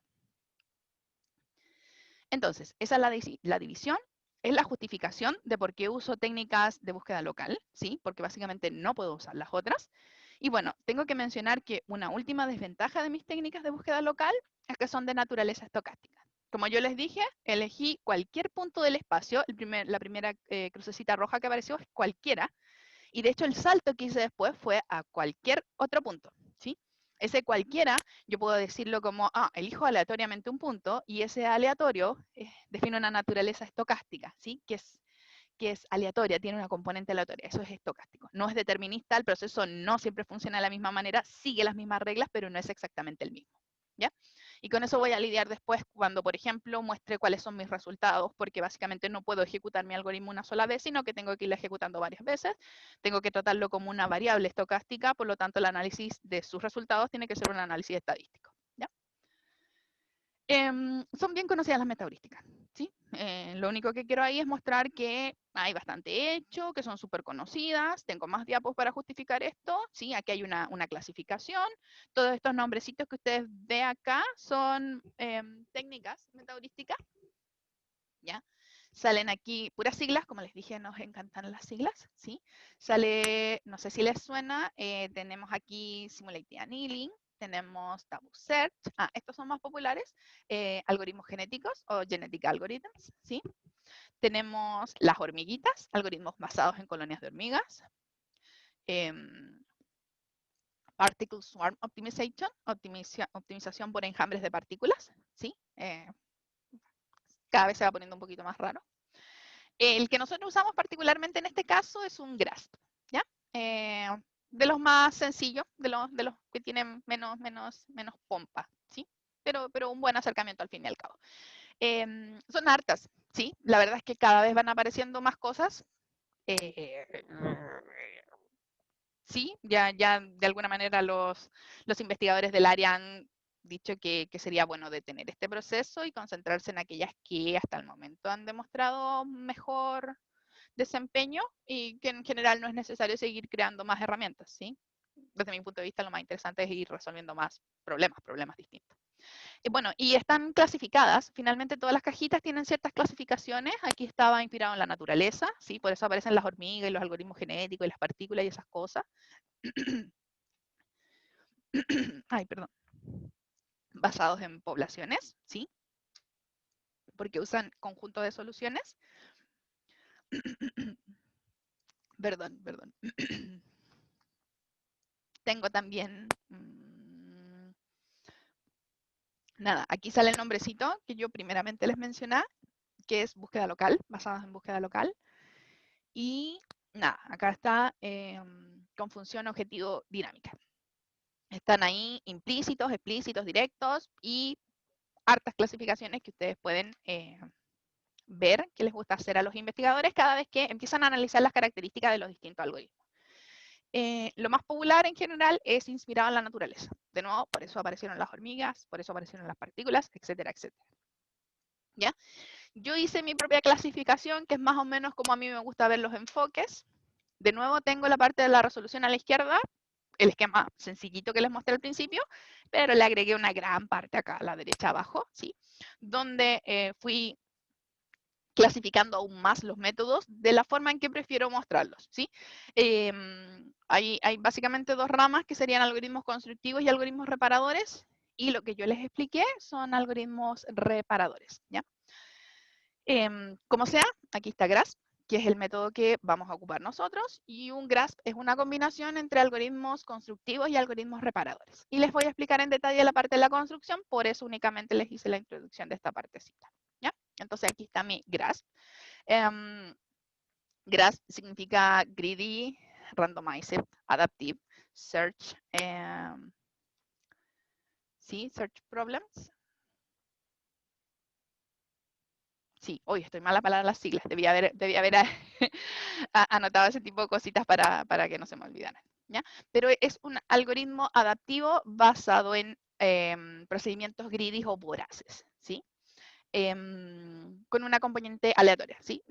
Entonces, esa es la división, es la justificación de por qué uso técnicas de búsqueda local, ¿sí? Porque básicamente no puedo usar las otras. Y bueno, tengo que mencionar que una última desventaja de mis técnicas de búsqueda local es que son de naturaleza estocástica. Como yo les dije, elegí cualquier punto del espacio, la primera crucecita roja que apareció es cualquiera, y de hecho el salto que hice después fue a cualquier otro punto, ¿sí? Ese cualquiera, yo puedo decirlo como, elijo aleatoriamente un punto, y ese aleatorio define una naturaleza estocástica, ¿sí? Que es aleatoria, tiene una componente aleatoria, eso es estocástico. No es determinista, el proceso no siempre funciona de la misma manera, sigue las mismas reglas, pero no es exactamente el mismo, ¿ya? Y con eso voy a lidiar después cuando, por ejemplo, muestre cuáles son mis resultados, porque básicamente no puedo ejecutar mi algoritmo una sola vez, sino que tengo que irlo ejecutando varias veces. Tengo que tratarlo como una variable estocástica, por lo tanto el análisis de sus resultados tiene que ser un análisis estadístico. ¿Ya? Son bien conocidas las metaheurísticas, ¿sí? Lo único que quiero ahí es mostrar que hay bastante hecho, que son súper conocidas. Tengo más diapos para justificar esto, ¿sí? Aquí hay una clasificación. Todos estos nombrecitos que ustedes ven acá son técnicas metaheurísticas, ¿ya? Salen aquí puras siglas, como les dije, nos encantan las siglas, ¿sí? Sale, no sé si les suena, tenemos aquí Simulated Annealing, tenemos Tabu Search, estos son más populares, algoritmos genéticos o Genetic Algorithms, ¿sí? Tenemos las hormiguitas, algoritmos basados en colonias de hormigas, Particle Swarm Optimization, optimización por enjambres de partículas, ¿sí? Cada vez se va poniendo un poquito más raro. El que nosotros usamos particularmente en este caso es un GRASP, ¿ya? De los más sencillos, de los que tienen menos pompa, ¿sí? Pero un buen acercamiento al fin y al cabo. Son hartas, ¿sí? La verdad es que cada vez van apareciendo más cosas. Sí, ya de alguna manera los investigadores del área han dicho que sería bueno detener este proceso y concentrarse en aquellas que hasta el momento han demostrado mejor desempeño y que en general no es necesario seguir creando más herramientas, ¿sí? Desde mi punto de vista, lo más interesante es ir resolviendo más problemas distintos. Bueno, y están clasificadas. Finalmente, todas las cajitas tienen ciertas clasificaciones. Aquí estaba inspirado en la naturaleza, ¿sí? Por eso aparecen las hormigas y los algoritmos genéticos y las partículas y esas cosas. Ay, perdón. Basados en poblaciones, ¿sí? Porque usan conjunto de soluciones. Perdón. Tengo también... nada, aquí sale el nombrecito que yo primeramente les mencioné, que es búsqueda local, basadas en búsqueda local. Y nada, acá está con función objetivo dinámica. Están ahí implícitos, explícitos, directos y hartas clasificaciones que ustedes pueden ver que les gusta hacer a los investigadores cada vez que empiezan a analizar las características de los distintos algoritmos. Lo más popular en general es inspirado en la naturaleza. De nuevo, por eso aparecieron las hormigas, por eso aparecieron las partículas, etcétera, etcétera. ¿Ya? Yo hice mi propia clasificación, que es más o menos como a mí me gusta ver los enfoques. De nuevo tengo la parte de la resolución a la izquierda, el esquema sencillito que les mostré al principio, pero le agregué una gran parte acá a la derecha abajo, ¿sí? Donde fui clasificando aún más los métodos de la forma en que prefiero mostrarlos, ¿sí? Hay básicamente dos ramas que serían algoritmos constructivos y algoritmos reparadores, y lo que yo les expliqué son algoritmos reparadores, ¿ya? Como sea, aquí está GRASP, que es el método que vamos a ocupar nosotros, y un GRASP es una combinación entre algoritmos constructivos y algoritmos reparadores. Y les voy a explicar en detalle la parte de la construcción, por eso únicamente les hice la introducción de esta partecita, ¿ya? Entonces aquí está mi GRASP. GRASP significa Greedy, Randomized, Adaptive, Search, ¿sí? Search Problems. Sí, hoy estoy mala para las siglas, debía haber anotado ese tipo de cositas para que no se me olvidaran, ¿ya? Pero es un algoritmo adaptivo basado en procedimientos greedy o voraces, ¿sí? Con una componente aleatoria, ¿sí?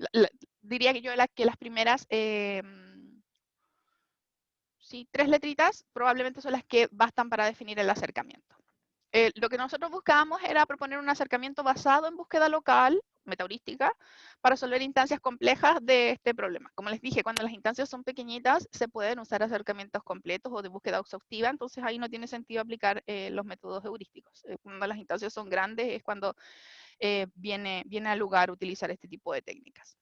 Diría que yo que las primeras, sí, 3 letritas probablemente son las que bastan para definir el acercamiento. Lo que nosotros buscábamos era proponer un acercamiento basado en búsqueda local, metaheurística, para resolver instancias complejas de este problema. Como les dije, cuando las instancias son pequeñitas, se pueden usar acercamientos completos o de búsqueda exhaustiva, entonces ahí no tiene sentido aplicar los métodos heurísticos. Cuando las instancias son grandes es cuando viene al lugar utilizar este tipo de técnicas.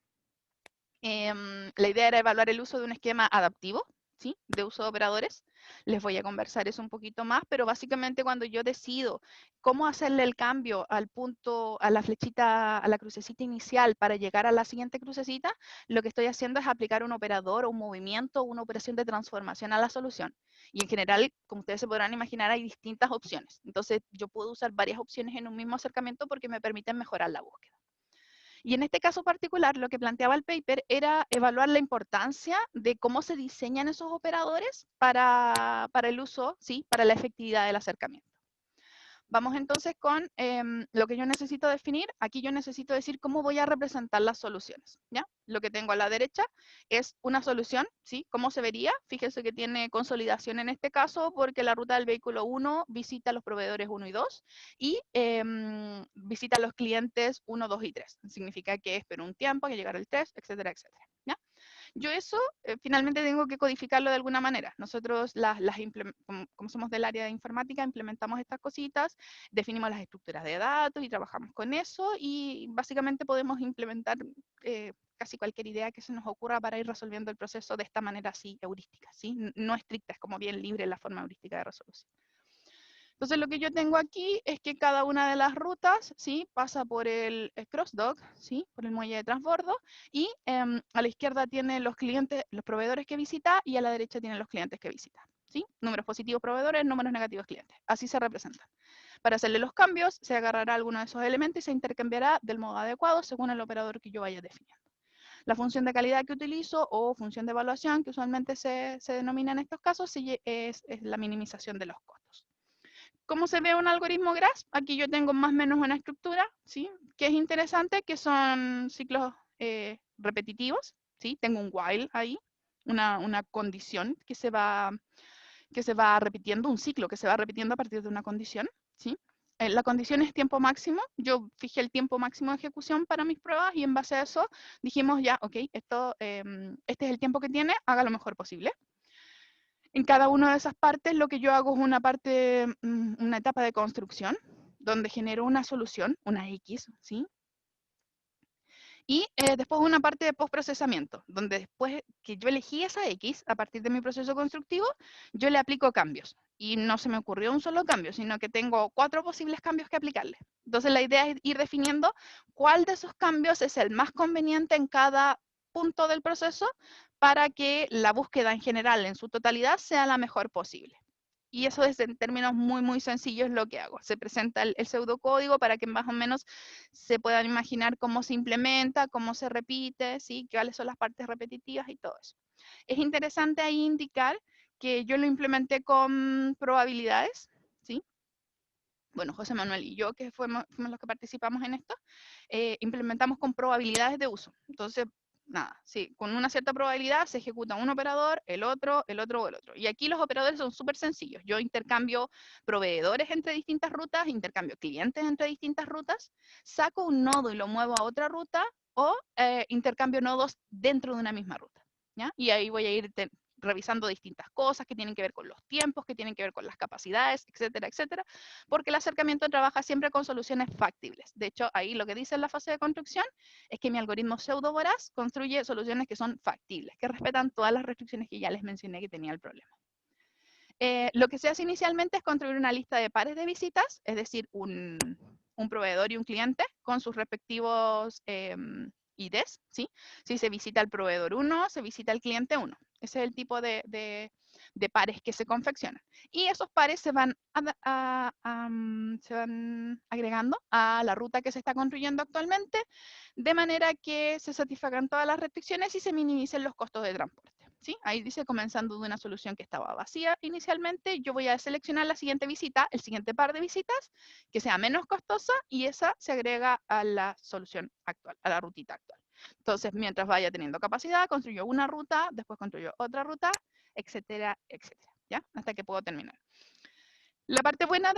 La idea era evaluar el uso de un esquema adaptivo, ¿sí? De uso de operadores. Les voy a conversar eso un poquito más, pero básicamente cuando yo decido cómo hacerle el cambio al punto, a la flechita, a la crucecita inicial para llegar a la siguiente crucecita, lo que estoy haciendo es aplicar un operador o un movimiento o una operación de transformación a la solución. Y en general, como ustedes se podrán imaginar, hay distintas opciones. Entonces, yo puedo usar varias opciones en un mismo acercamiento porque me permiten mejorar la búsqueda. Y en este caso particular, lo que planteaba el paper era evaluar la importancia de cómo se diseñan esos operadores para el uso, ¿sí? Para la efectividad del acercamiento. Vamos entonces con lo que yo necesito definir. Aquí yo necesito decir cómo voy a representar las soluciones, ¿ya? Lo que tengo a la derecha es una solución, ¿sí? ¿Cómo se vería? Fíjense que tiene consolidación en este caso porque la ruta del vehículo 1 visita a los proveedores 1 y 2 y visita a los clientes 1, 2 y 3. Significa que espero un tiempo que llegar el 3, etcétera, etcétera, ¿ya? Yo eso finalmente tengo que codificarlo de alguna manera. Nosotros, como somos del área de informática, implementamos estas cositas, definimos las estructuras de datos y trabajamos con eso y básicamente podemos implementar casi cualquier idea que se nos ocurra para ir resolviendo el proceso de esta manera así heurística, ¿sí? No estricta, es como bien libre la forma heurística de resolución. Entonces lo que yo tengo aquí es que cada una de las rutas, ¿sí? Pasa por el crossdock, ¿sí? Por el muelle de transbordo, y a la izquierda tiene los clientes, los proveedores que visita, y a la derecha tienen los clientes que visita, ¿sí? Números positivos proveedores, números negativos clientes. Así se representan. Para hacerle los cambios, se agarrará alguno de esos elementos y se intercambiará del modo adecuado según el operador que yo vaya definiendo. La función de calidad que utilizo o función de evaluación, que usualmente se denomina en estos casos, es la minimización de los costos. ¿Cómo se ve un algoritmo GRASP? Aquí yo tengo más o menos una estructura, ¿sí? Que es interesante, que son ciclos repetitivos, ¿sí? Tengo un while ahí, una condición que se va repitiendo, un ciclo que se va repitiendo a partir de una condición, ¿sí? La condición es tiempo máximo. Yo fijé el tiempo máximo de ejecución para mis pruebas y en base a eso dijimos ya, ok, este es el tiempo que tiene, haga lo mejor posible. En cada una de esas partes lo que yo hago es una etapa de construcción, donde genero una solución, una X, ¿sí? Y después una parte de postprocesamiento, donde después que yo elegí esa X, a partir de mi proceso constructivo, yo le aplico cambios. Y no se me ocurrió un solo cambio, sino que tengo 4 posibles cambios que aplicarle. Entonces la idea es ir definiendo cuál de esos cambios es el más conveniente en cada punto del proceso para que la búsqueda en general, en su totalidad, sea la mejor posible. Y eso es en términos muy, muy sencillos lo que hago. Se presenta el pseudocódigo para que más o menos se puedan imaginar cómo se implementa, cómo se repite, ¿sí? Cuáles son las partes repetitivas y todo eso. Es interesante ahí indicar que yo lo implementé con probabilidades, ¿sí? Bueno, José Manuel y yo, que fuimos los que participamos en esto, implementamos con probabilidades de uso. Entonces, nada, sí, con una cierta probabilidad se ejecuta un operador, el otro o el otro. Y aquí los operadores son súper sencillos. Yo intercambio proveedores entre distintas rutas, intercambio clientes entre distintas rutas, saco un nodo y lo muevo a otra ruta o intercambio nodos dentro de una misma ruta, ¿ya? Y ahí voy a ir revisando distintas cosas que tienen que ver con los tiempos, que tienen que ver con las capacidades, etcétera, etcétera, porque el acercamiento trabaja siempre con soluciones factibles. De hecho, ahí lo que dice en la fase de construcción es que mi algoritmo pseudo-voraz construye soluciones que son factibles, que respetan todas las restricciones que ya les mencioné que tenía el problema. Lo que se hace inicialmente es construir una lista de pares de visitas, es decir, un proveedor y un cliente con sus respectivos IDs, ¿sí? Si se visita el proveedor 1, se visita el cliente 1. Ese es el tipo de pares que se confeccionan. Y esos pares se van agregando a la ruta que se está construyendo actualmente, de manera que se satisfagan todas las restricciones y se minimicen los costos de transporte. ¿Sí? Ahí dice, comenzando de una solución que estaba vacía inicialmente, yo voy a seleccionar la siguiente visita, el siguiente par de visitas, que sea menos costosa, y esa se agrega a la solución actual, a la rutita actual. Entonces, mientras vaya teniendo capacidad, construyo una ruta, después construyo otra ruta, etcétera, etcétera, ¿ya? Hasta que puedo terminar. La parte buena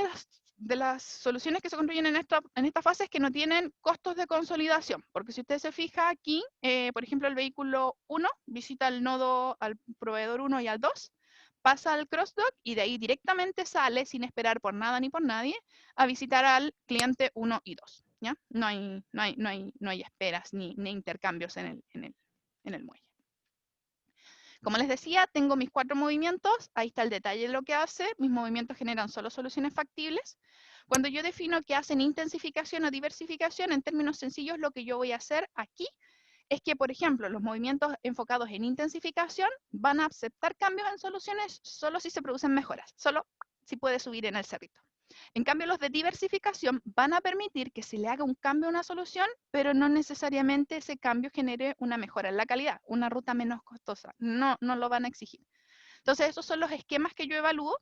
de las soluciones que se construyen en esta fase es que no tienen costos de consolidación, porque si usted se fija aquí, por ejemplo, el vehículo 1 visita el nodo al proveedor 1 y al 2, pasa al crossdock y de ahí directamente sale sin esperar por nada ni por nadie a visitar al cliente 1 y 2, ¿ya? No hay esperas ni intercambios en el muelle. Como les decía, tengo mis 4 movimientos, ahí está el detalle de lo que hace, mis movimientos generan solo soluciones factibles. Cuando yo defino que hacen intensificación o diversificación, en términos sencillos, lo que yo voy a hacer aquí es que, por ejemplo, los movimientos enfocados en intensificación van a aceptar cambios en soluciones solo si se producen mejoras, solo si puede subir en el cerrito. En cambio, los de diversificación van a permitir que se le haga un cambio a una solución, pero no necesariamente ese cambio genere una mejora en la calidad, una ruta menos costosa. No lo van a exigir. Entonces, esos son los esquemas que yo evalúo.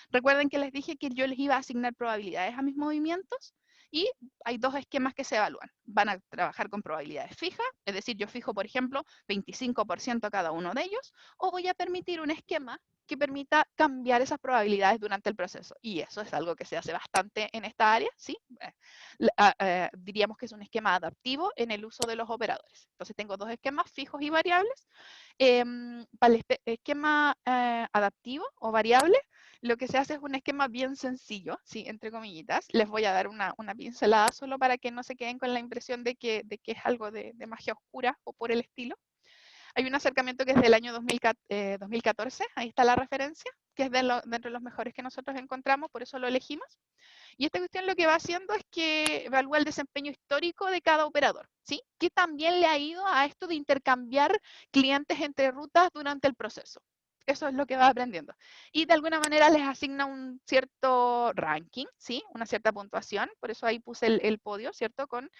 Recuerden que les dije que yo les iba a asignar probabilidades a mis movimientos y hay 2 esquemas que se evalúan. Van a trabajar con probabilidades fijas, es decir, yo fijo, por ejemplo, 25% a cada uno de ellos, o voy a permitir un esquema que permita cambiar esas probabilidades durante el proceso. Y eso es algo que se hace bastante en esta área, ¿sí? Diríamos que es un esquema adaptivo en el uso de los operadores. Entonces tengo 2 esquemas fijos y variables. Para el esquema adaptivo o variable, lo que se hace es un esquema bien sencillo, ¿sí? Entre comillitas. Les voy a dar una pincelada solo para que no se queden con la impresión de que es algo de magia oscura o por el estilo. Hay un acercamiento que es del año 2014, ahí está la referencia, que es dentro de los mejores que nosotros encontramos, por eso lo elegimos. Y esta cuestión lo que va haciendo es que evalúa el desempeño histórico de cada operador, ¿sí? Que también le ha ido a esto de intercambiar clientes entre rutas durante el proceso. Eso es lo que va aprendiendo. Y de alguna manera les asigna un cierto ranking, ¿sí? Una cierta puntuación, por eso ahí puse el podio, ¿cierto? Con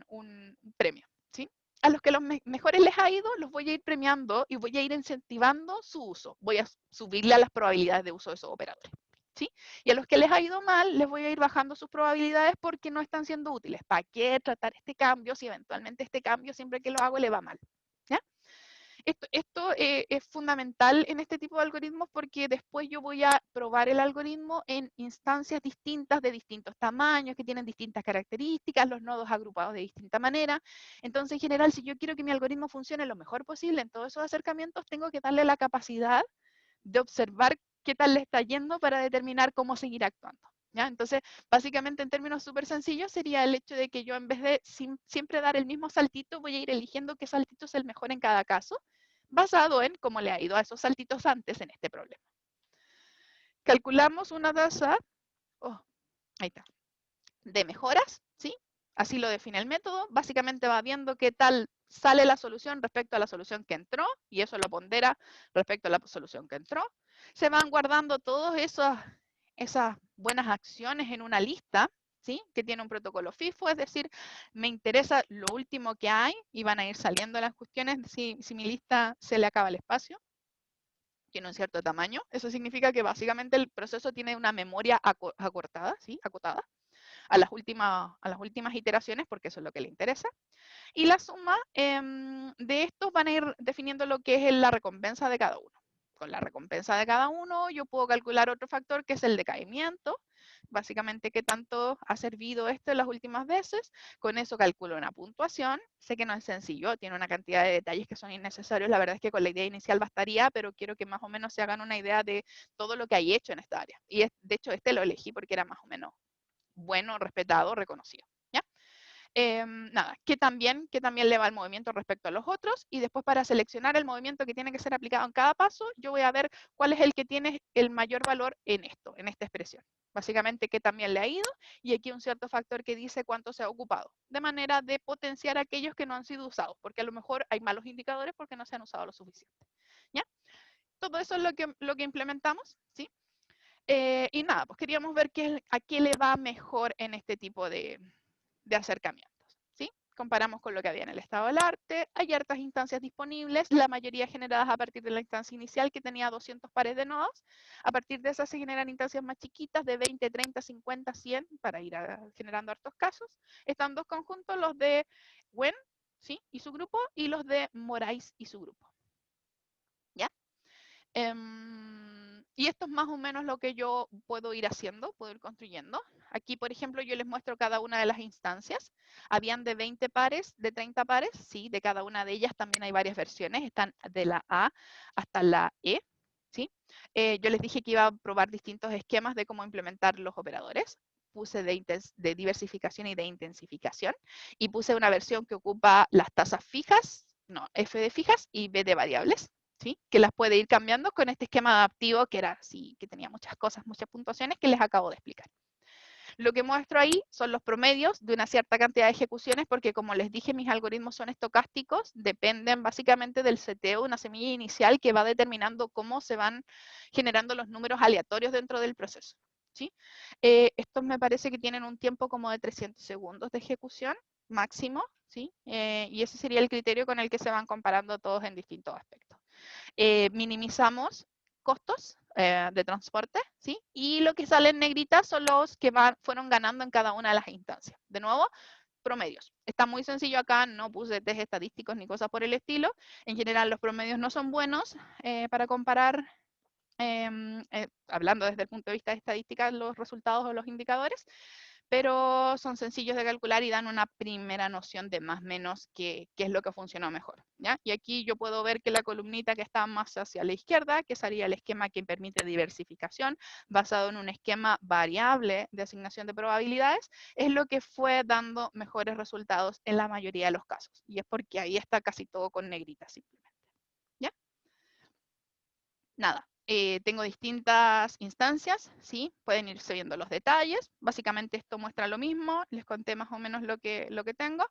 un premio, ¿sí? A los que los mejores les ha ido, los voy a ir premiando y voy a ir incentivando su uso. Voy a subirle a las probabilidades de uso de esos operadores. ¿Sí? Y a los que les ha ido mal, les voy a ir bajando sus probabilidades porque no están siendo útiles. ¿Para qué tratar este cambio si eventualmente este cambio, siempre que lo hago, le va mal? ¿Ya? Esto es fundamental en este tipo de algoritmos porque después yo voy a probar el algoritmo en instancias distintas de distintos tamaños, que tienen distintas características, los nodos agrupados de distinta manera. Entonces, en general, si yo quiero que mi algoritmo funcione lo mejor posible en todos esos acercamientos, tengo que darle la capacidad de observar qué tal le está yendo para determinar cómo seguir actuando. ¿Ya? Entonces, básicamente en términos súper sencillos sería el hecho de que yo en vez de siempre dar el mismo saltito, voy a ir eligiendo qué saltito es el mejor en cada caso, basado en cómo le ha ido a esos saltitos antes en este problema. Calculamos una tasa, ahí está, de mejoras, ¿sí? Así lo define el método. Básicamente va viendo qué tal sale la solución respecto a la solución que entró, y eso lo pondera respecto a la solución que entró. Se van guardando todas esas buenas acciones en una lista, ¿sí? Que tiene un protocolo FIFO, es decir, me interesa lo último que hay, y van a ir saliendo las cuestiones si mi lista se le acaba el espacio. Tiene un cierto tamaño. Eso significa que básicamente el proceso tiene una memoria acortada, ¿sí? Acotada a las últimas iteraciones, porque eso es lo que le interesa. Y la suma de estos van a ir definiendo lo que es la recompensa de cada uno. Con la recompensa de cada uno yo puedo calcular otro factor que es el decaimiento. Básicamente, qué tanto ha servido esto en las últimas veces. Con eso calculo una puntuación. Sé que no es sencillo, tiene una cantidad de detalles que son innecesarios. La verdad es que con la idea inicial bastaría, pero quiero que más o menos se hagan una idea de todo lo que hay hecho en esta área. Y de hecho este lo elegí porque era más o menos bueno, respetado, reconocido. ¿Ya? Nada, que también le va el movimiento respecto a los otros, y después para seleccionar el movimiento que tiene que ser aplicado en cada paso, yo voy a ver cuál es el que tiene el mayor valor en esto, en esta expresión. Básicamente qué también le ha ido, y aquí un cierto factor que dice cuánto se ha ocupado, de manera de potenciar aquellos que no han sido usados, porque a lo mejor hay malos indicadores porque no se han usado lo suficiente. ¿Ya? Todo eso es lo que implementamos, ¿sí? Y nada, pues queríamos ver a qué le va mejor en este tipo de acercamientos, ¿sí? Comparamos con lo que había en el estado del arte. Hay hartas instancias disponibles, la mayoría generadas a partir de la instancia inicial que tenía 200 pares de nodos. A partir de esas se generan instancias más chiquitas de 20, 30, 50, 100 para ir generando hartos casos. Están 2 conjuntos, los de Wen, ¿sí? Y su grupo, y los de Morais y su grupo. ¿Ya? Y esto es más o menos lo que yo puedo ir haciendo, puedo ir construyendo. Aquí, por ejemplo, yo les muestro cada una de las instancias. Habían de 20 pares, de 30 pares, sí, de cada una de ellas también hay varias versiones. Están de la A hasta la E, ¿sí? Yo les dije que iba a probar distintos esquemas de cómo implementar los operadores. Puse de diversificación y de intensificación. Y puse una versión que ocupa las tasas fijas, no, F de fijas y B de variables. ¿sí? Que las puede ir cambiando con este esquema adaptivo que era así, que tenía muchas cosas, muchas puntuaciones que les acabo de explicar. Lo que muestro ahí son los promedios de una cierta cantidad de ejecuciones, porque como les dije, mis algoritmos son estocásticos, dependen básicamente del seteo, una semilla inicial que va determinando cómo se van generando los números aleatorios dentro del proceso. ¿Sí? Estos me parece que tienen un tiempo como de 300 segundos de ejecución máximo, ¿sí? Y ese sería el criterio con el que se van comparando todos en distintos aspectos. Minimizamos costos de transporte, ¿sí? Y lo que sale en negrita son los que fueron ganando en cada una de las instancias. De nuevo, promedios. Está muy sencillo acá, no puse test estadísticos ni cosas por el estilo. En general, los promedios no son buenos para comparar, hablando desde el punto de vista de estadística, los resultados o los indicadores, pero son sencillos de calcular y dan una primera noción de más o menos qué es lo que funcionó mejor, ¿ya? Y aquí yo puedo ver que la columnita que está más hacia la izquierda, que sería el esquema que permite diversificación, basado en un esquema variable de asignación de probabilidades, es lo que fue dando mejores resultados en la mayoría de los casos. Y es porque ahí está casi todo con negrita simplemente, ¿ya? Nada. Tengo distintas instancias, ¿sí? Pueden irse viendo los detalles. Básicamente esto muestra lo mismo. Les conté más o menos lo que tengo.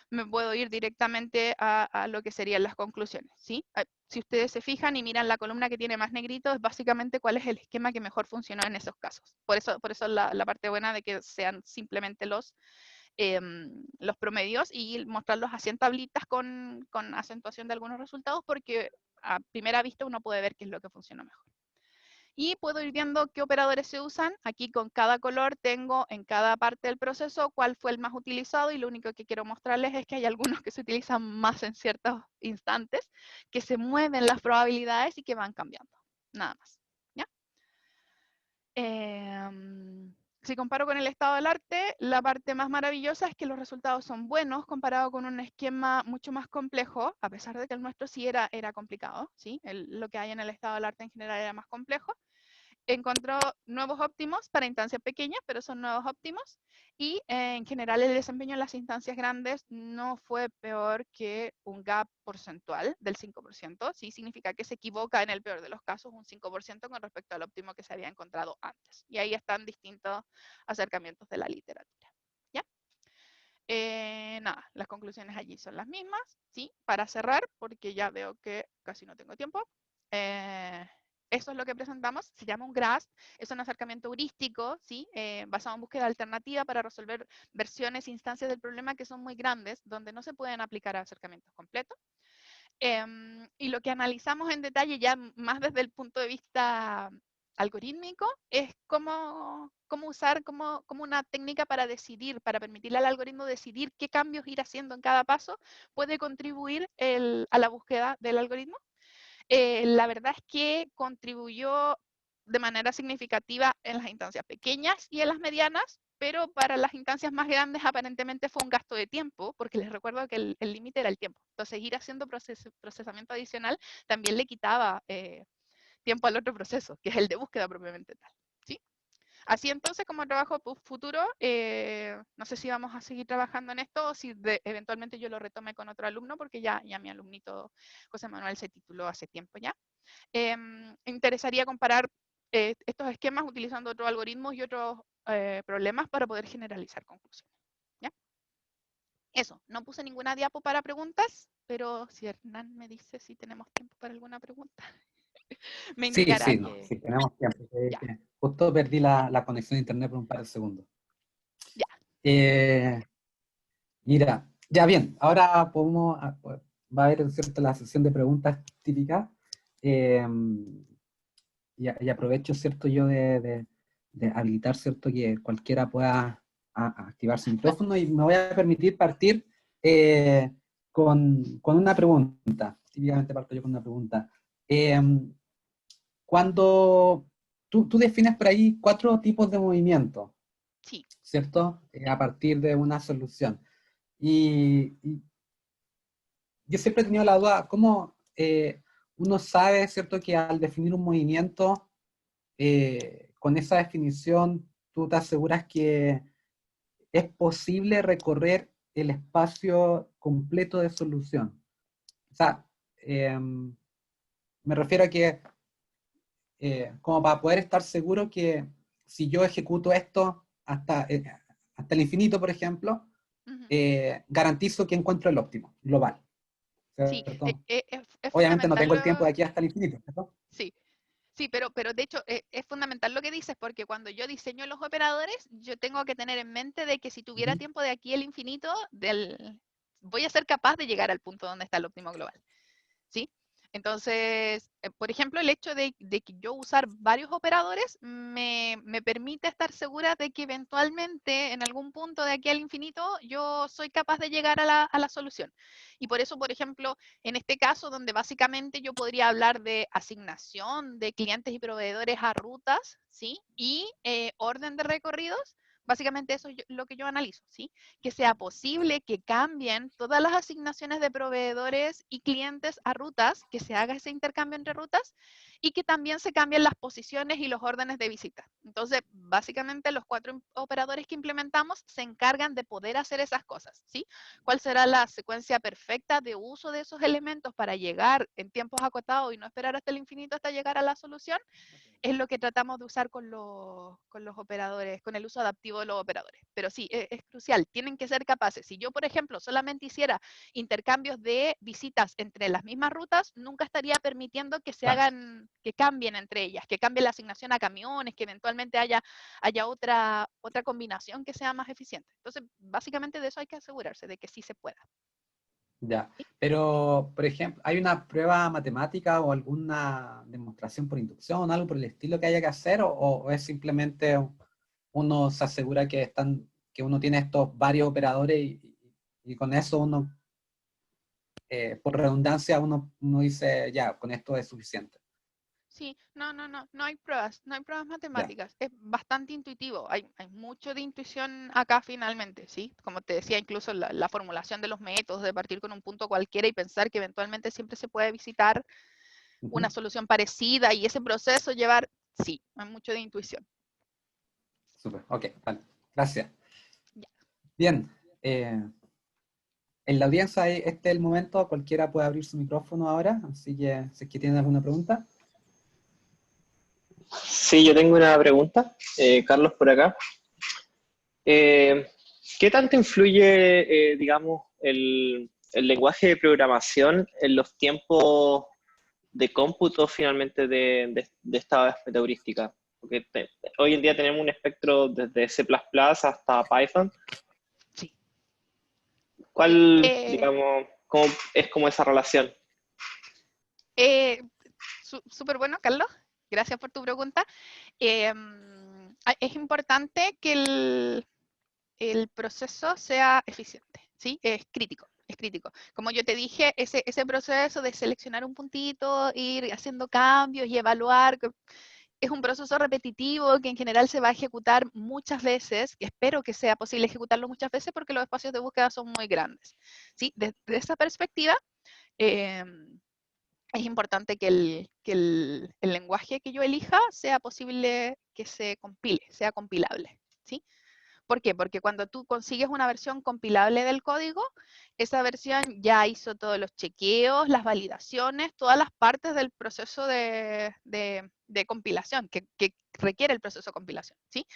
Me puedo ir directamente a lo que serían las conclusiones, ¿sí? Si ustedes se fijan y miran la columna que tiene más negrito, es básicamente cuál es el esquema que mejor funcionó en esos casos. Por eso la parte buena de que sean simplemente los promedios y mostrarlos así en tablitas con acentuación de algunos resultados, porque a primera vista uno puede ver qué es lo que funciona mejor. Y puedo ir viendo qué operadores se usan. Aquí con cada color tengo en cada parte del proceso cuál fue el más utilizado, y lo único que quiero mostrarles es que hay algunos que se utilizan más en ciertos instantes, que se mueven las probabilidades y que van cambiando. Nada más. ¿Ya? Si comparo con el estado del arte, la parte más maravillosa es que los resultados son buenos comparado con un esquema mucho más complejo, a pesar de que el nuestro sí era complicado, ¿sí? Lo que hay en el estado del arte en general era más complejo. Encontró nuevos óptimos para instancias pequeñas, pero son nuevos óptimos. Y en general el desempeño en las instancias grandes no fue peor que un gap porcentual del 5%. Sí, significa que se equivoca en el peor de los casos un 5% con respecto al óptimo que se había encontrado antes. Y ahí están distintos acercamientos de la literatura. ¿Ya? Nada, las conclusiones allí son las mismas. ¿Sí? Para cerrar, porque ya veo que casi no tengo tiempo. Eso es lo que presentamos, se llama un GRASP, es un acercamiento heurístico, ¿sí? Basado en búsqueda alternativa para resolver versiones, instancias del problema que son muy grandes, donde no se pueden aplicar acercamientos completos. Y lo que analizamos en detalle ya más desde el punto de vista algorítmico es cómo usar como una técnica para decidir, para permitirle al algoritmo decidir qué cambios ir haciendo en cada paso puede contribuir a la búsqueda del algoritmo. La verdad es que contribuyó de manera significativa en las instancias pequeñas y en las medianas, pero para las instancias más grandes aparentemente fue un gasto de tiempo, porque les recuerdo que el límite era el tiempo. Entonces ir haciendo procesamiento adicional también le quitaba tiempo al otro proceso, que es el de búsqueda propiamente tal. ¿Sí? Así entonces, como trabajo futuro, no sé si vamos a seguir trabajando en esto o si eventualmente yo lo retome con otro alumno, porque ya mi alumnito José Manuel se tituló hace tiempo ya. Me interesaría comparar estos esquemas utilizando otros algoritmos y otros problemas para poder generalizar conclusiones. ¿Ya? Eso, no puse ninguna diapo para preguntas, pero si Hernán me dice si tenemos tiempo para alguna pregunta, me Sí, indicará sí, no, que sí, tenemos tiempo. ya, Justo perdí la conexión a internet por un par de segundos. ya. Eh, Mira, ya bien, ahora va a haber, ¿cierto?, la sesión de preguntas típicas. eh, y aprovecho, ¿cierto?, yo de habilitar, ¿cierto?, que cualquiera pueda activar su micrófono, y me voy a permitir partir con una pregunta. Típicamente parto yo con una pregunta. Eh, Cuando tú defines por ahí 4 tipos de movimiento, Sí, ¿cierto? sí. A partir de una solución. Y yo siempre he tenido la duda, ¿cómo uno sabe, ¿cierto?, que al definir un movimiento, con esa definición, tú te aseguras que es posible recorrer el espacio completo de solución? O sea, me refiero a que, como para poder estar seguro que si yo ejecuto esto hasta el infinito, por ejemplo, Ujú. garantizo que encuentro el óptimo, global, Sí, ¿cierto? es Obviamente no fundamental tengo el tiempo de aquí hasta el infinito, ¿cierto? sí, sí, pero de hecho es fundamental lo que dices, porque cuando yo diseño los operadores, yo tengo que tener en mente de que si tuviera Ujú. tiempo de aquí al infinito, voy a ser capaz de llegar al punto donde está el óptimo global. ¿Sí? Entonces, por ejemplo, el hecho de que yo usar varios operadores me permite estar segura de que eventualmente en algún punto de aquí al infinito yo soy capaz de llegar a la solución. Y por eso, por ejemplo, en este caso donde básicamente yo podría hablar de asignación de clientes y proveedores a rutas, ¿sí? Y orden de recorridos. Básicamente eso es lo que yo analizo, ¿sí? Que sea posible que cambien todas las asignaciones de proveedores y clientes a rutas, que se haga ese intercambio entre rutas y que también se cambien las posiciones y los órdenes de visita. Entonces, básicamente los 4 operadores que implementamos se encargan de poder hacer esas cosas, ¿sí? ¿Cuál será la secuencia perfecta de uso de esos elementos para llegar en tiempos acotados y no esperar hasta el infinito hasta llegar a la solución? Es lo que tratamos de usar con los operadores, con el uso adaptivo de los operadores. Pero sí, es crucial, tienen que ser capaces. Si yo, por ejemplo, solamente hiciera intercambios de visitas entre las mismas rutas, nunca estaría permitiendo que se Claro. hagan, que cambien entre ellas, que cambie la asignación a camiones, que eventualmente haya otra combinación que sea más eficiente. Entonces, básicamente de eso hay que asegurarse, de que sí se pueda. Ya, pero, por ejemplo, ¿hay una prueba matemática o alguna demostración por inducción, algo por el estilo que haya que hacer, o es simplemente uno se asegura que uno tiene estos varios operadores y con eso uno, por redundancia, uno dice, ya, con esto es suficiente? Sí, no hay pruebas Ya. matemáticas, es bastante intuitivo, hay mucho de intuición acá finalmente, ¿sí? Como te decía, incluso la formulación de los métodos, de partir con un punto cualquiera y pensar que eventualmente siempre se puede visitar una Ujú. solución parecida y ese proceso llevar, sí, hay mucho de intuición. Súper, ok, vale, gracias. Ya. Bien, en la audiencia este es el momento, cualquiera puede abrir su micrófono ahora, así que si es que tienen alguna pregunta. Sí, yo tengo una pregunta. Carlos, por acá. Eh, ¿Qué tanto influye, digamos, el lenguaje de programación en los tiempos de cómputo finalmente de esta heurística? Porque hoy en día tenemos un espectro desde C++ hasta Python. Sí. ¿Cuál, Eh, digamos, es como esa relación? eh, Súper bueno, Carlos, gracias por tu pregunta. Es importante que el proceso sea eficiente, ¿sí? Es crítico, es crítico. Como yo te dije, ese proceso de seleccionar un puntito, ir haciendo cambios y evaluar, es un proceso repetitivo que en general se va a ejecutar muchas veces, y espero que sea posible ejecutarlo muchas veces porque los espacios de búsqueda son muy grandes, ¿sí? Desde esa perspectiva, eh, es importante que el lenguaje que yo elija sea posible que se compile, sea compilable, ¿sí? ¿Por qué? Porque cuando tú consigues una versión compilable del código, esa versión ya hizo todos los chequeos, las validaciones, todas las partes del proceso de compilación que requiere el proceso de compilación, ¿sí?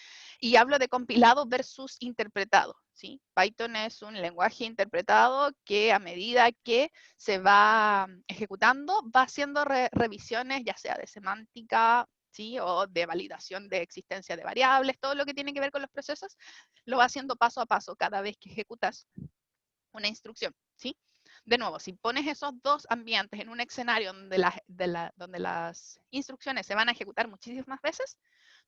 Y hablo de compilado versus interpretado, ¿sí? Python es un lenguaje interpretado que a medida que se va ejecutando, va haciendo revisiones, ya sea de semántica, ¿sí? O de validación de existencia de variables, todo lo que tiene que ver con los procesos, lo va haciendo paso a paso cada vez que ejecutas una instrucción, ¿sí? De nuevo, si pones esos dos ambientes en un escenario donde las instrucciones se van a ejecutar muchísimas veces,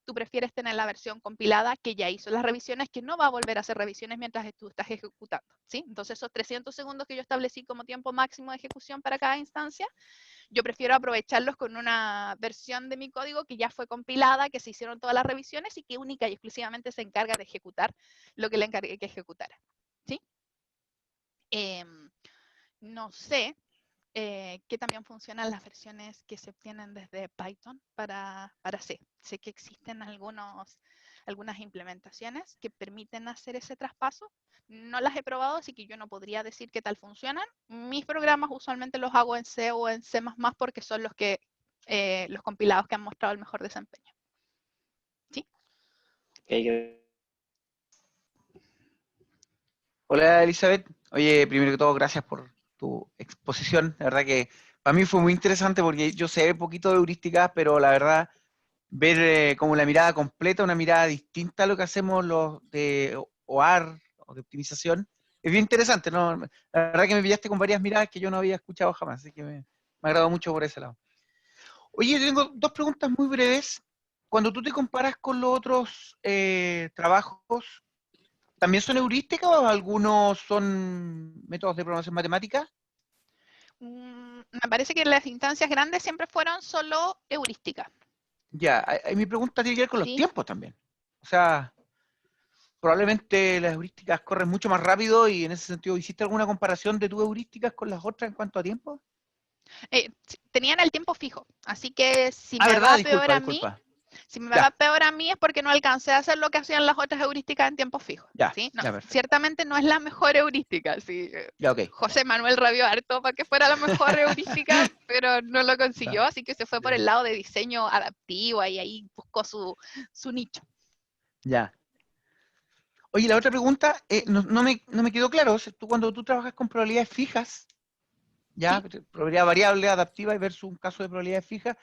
tú prefieres tener la versión compilada que ya hizo las revisiones, que no va a volver a hacer revisiones mientras tú estás ejecutando, ¿sí? Entonces esos 300 segundos que yo establecí como tiempo máximo de ejecución para cada instancia, yo prefiero aprovecharlos con una versión de mi código que ya fue compilada, que se hicieron todas las revisiones y que única y exclusivamente se encarga de ejecutar lo que le encargué que ejecutara, ¿sí? Eh, no sé que también funcionan las versiones que se obtienen desde Python para C. Sé que existen algunas implementaciones que permiten hacer ese traspaso. No las he probado, así que yo no podría decir qué tal funcionan. Mis programas usualmente los hago en C o en C++ porque son los que los compilados que han mostrado el mejor desempeño. ¿Sí? Okay. Hola Elizabeth, oye, primero que todo, gracias por tu exposición. La verdad que para mí fue muy interesante porque yo sé un poquito de heurísticas, pero la verdad, ver como la mirada completa, una mirada distinta a lo que hacemos los de OAR o de optimización, es bien interesante, ¿no? La verdad que me pillaste con varias miradas que yo no había escuchado jamás, así que me agradó mucho por ese lado. Oye, tengo dos preguntas muy breves. Cuando tú te comparas con los otros trabajos, ¿también son heurísticas o algunos son métodos de programación matemática? Me parece que las instancias grandes siempre fueron solo heurísticas. Ya, mi pregunta tiene que ver con los Sí. tiempos también. O sea, probablemente las heurísticas corren mucho más rápido y en ese sentido, ¿hiciste alguna comparación de tus heurísticas con las otras en cuanto a tiempo? Tenían el tiempo fijo, así que si Ah, me ¿verdad? va peor a mí, Disculpa. si me Ya. va peor a mí es porque no alcancé a hacer lo que hacían las otras heurísticas en tiempo fijo. Ya, ¿sí? No, ya, perfecto. ciertamente no es la mejor heurística. ¿sí? Ya, ok. José Manuel rabió harto para que fuera la mejor heurística, pero no lo consiguió, Ya. así que se fue por el lado de diseño adaptivo y ahí buscó su nicho. Ya. Oye, la otra pregunta, no me quedó claro. O sea, cuando tú trabajas con probabilidades fijas, ya, ¿Sí? probabilidad variable, adaptiva versus un caso de probabilidades fijas,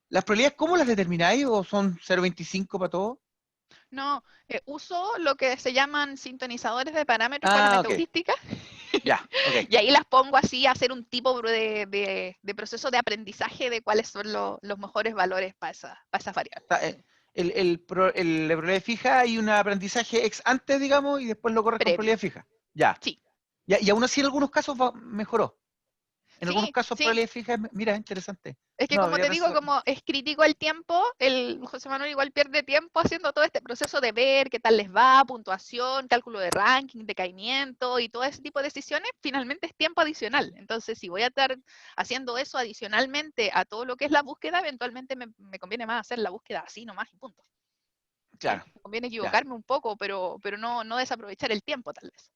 ¿las probabilidades cómo las determináis o son 0,25 para todo? No, uso lo que se llaman sintonizadores de parámetros para Ah, ok. metaheurística. Ya, ok. Y ahí las pongo así a hacer un tipo de proceso de aprendizaje de cuáles son los mejores valores para esas variables. La probabilidad fija hay un aprendizaje ex antes, digamos, y después lo corres con Previo. probabilidad fija. Ya. Sí. Y aún así en algunos casos mejoró. En algunos Sí, casos sí. probabilidad fija, mira, interesante. Es que No, como habría te digo, como es crítico el tiempo, el José Manuel igual pierde tiempo haciendo todo este proceso de ver qué tal les va, puntuación, cálculo de ranking, decaimiento y todo ese tipo de decisiones, finalmente es tiempo adicional. Entonces, si voy a estar haciendo eso adicionalmente a todo lo que es la búsqueda, eventualmente me conviene más hacer la búsqueda así nomás y punto. Claro. Me conviene equivocarme un poco, pero no desaprovechar el tiempo tal vez.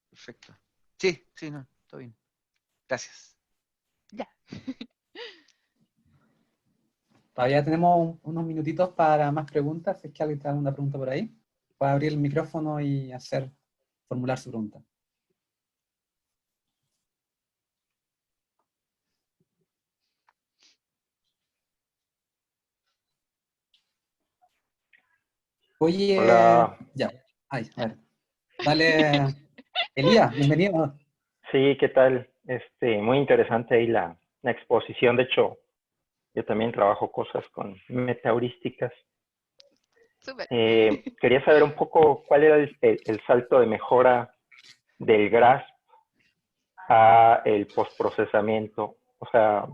Perfecto. Sí, no, todo bien. Gracias. Ya. Todavía tenemos unos minutitos para más preguntas. Si es que alguien tiene alguna pregunta por ahí, puede abrir el micrófono y formular su pregunta. Oye, Hola. ya. Ay, a ver. Dale, Elías, bienvenido. Sí, ¿qué tal? Muy interesante ahí la exposición. De hecho, yo también trabajo cosas con metaheurísticas. Súper. Quería saber un poco cuál era el salto de mejora del GRASP a el postprocesamiento. O sea,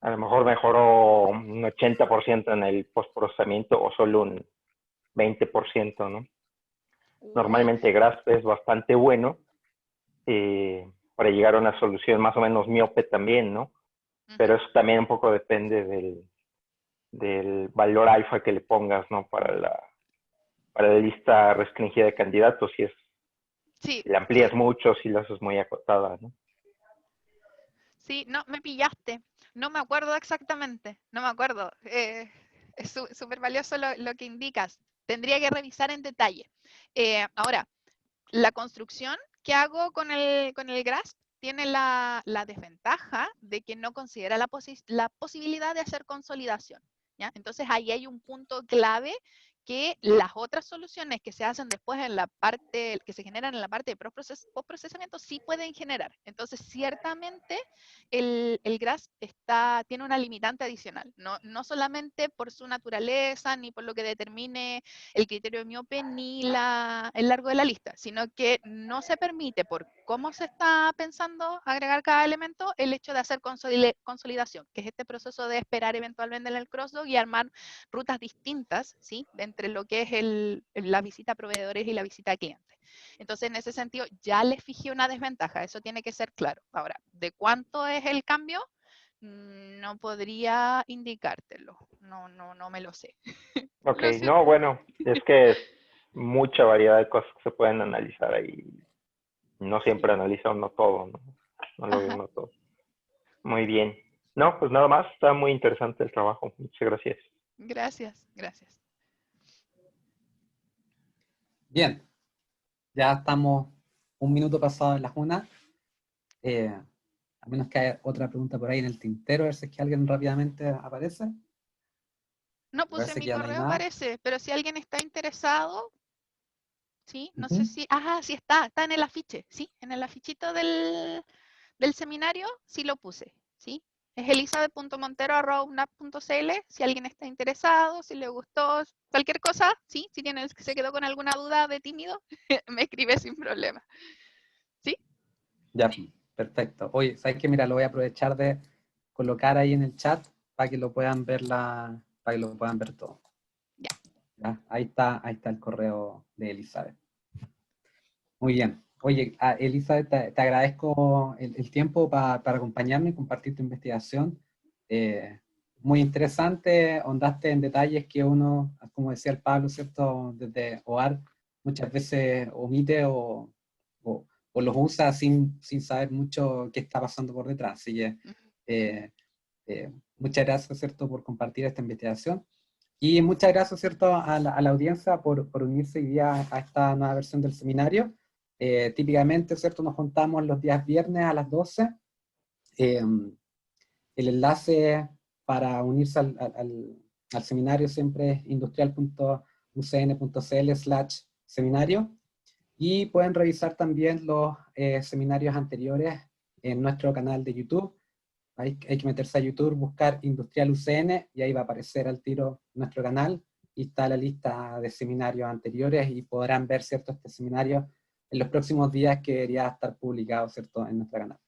a lo mejor mejoró un 80% en el postprocesamiento o solo un 20%, ¿no? Normalmente GRASP es bastante bueno para llegar a una solución más o menos miope también, ¿no? Pero eso también un poco depende del valor alfa que le pongas, ¿no? Para la lista restringida de candidatos, si la amplías mucho, si la haces muy acotada, ¿no? Sí, no, me pillaste. No me acuerdo exactamente. No me acuerdo. Es súper valioso lo que indicas. Tendría que revisar en detalle. Ahora, la construcción que hago con el GRASP tiene la desventaja de que no considera la posibilidad de hacer consolidación. ¿ya? Entonces ahí hay un punto clave que las otras soluciones que se hacen después en la parte, que se generan en la parte de postprocesamiento sí pueden generar. Entonces, ciertamente el GRASP tiene una limitante adicional, no solamente por su naturaleza, ni por lo que determine el criterio de miope, ni el largo de la lista, sino que no se permite, por cómo se está pensando agregar cada elemento, el hecho de hacer consolidación, que es este proceso de esperar eventualmente en el crossdog y armar rutas distintas, ¿sí? Entre lo que es la visita a proveedores y la visita a clientes. Entonces, en ese sentido, ya les fijé una desventaja, eso tiene que ser claro. Ahora, ¿de cuánto es el cambio? No podría indicártelo, no me lo sé. Ok, Lo siento. no, bueno, es que es mucha variedad de cosas que se pueden analizar ahí. No siempre analiza uno todo, ¿no? No lo ve uno todo. Muy bien. No, pues nada más, está muy interesante el trabajo. Muchas gracias. Gracias, gracias. Bien, ya estamos un minuto pasado de las 1. A menos que haya otra pregunta por ahí en el tintero, a ver si es que alguien rápidamente aparece. No puse Parece mi que ya no hay correo, nada. parece, pero si alguien está interesado, sí, no sé Ujú. si, sí está en el afiche, sí, en el afichito del seminario, sí lo puse, sí. Es elizabeth.montero@unap.cl, si alguien está interesado, si le gustó, cualquier cosa, sí, si se quedó con alguna duda de tímido, me escribe sin problema. ¿Sí? Ya, perfecto. Oye, ¿sabes qué? Mira, lo voy a aprovechar de colocar ahí en el chat para que lo puedan ver para que lo puedan ver todo. Ya. ¿Ya? Ahí está el correo de Elizabeth. Muy bien. Oye, Elizabeth, te agradezco el tiempo para acompañarme y compartir tu investigación. Muy interesante, ahondaste en detalles que uno, como decía el Pablo, ¿cierto? Desde OAR muchas veces omite o los usa sin saber mucho qué está pasando por detrás. Así que muchas gracias, ¿cierto?, por compartir esta investigación. Y muchas gracias, ¿cierto?, a la audiencia por unirse hoy día a esta nueva versión del seminario. Típicamente, ¿cierto?, nos juntamos los días viernes a las 12. El enlace para unirse al seminario siempre es industrial.ucn.cl/seminario. Y pueden revisar también los seminarios anteriores en nuestro canal de YouTube. Hay que meterse a YouTube, buscar Industrial UCN y ahí va a aparecer al tiro nuestro canal y está la lista de seminarios anteriores y podrán ver, ¿cierto?, este seminario en los próximos días que debería estar publicado, ¿cierto?, en nuestro canal.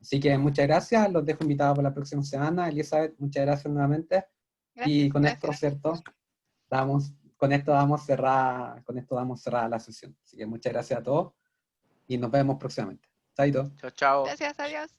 Así que muchas gracias, los dejo invitados para la próxima semana. Elizabeth, muchas gracias nuevamente. Y Gracias, con esto, gracias. ¿cierto?, con esto damos cerrada la sesión. Así que muchas gracias a todos y nos vemos próximamente. Chaito. Chao, chao. Gracias, adiós.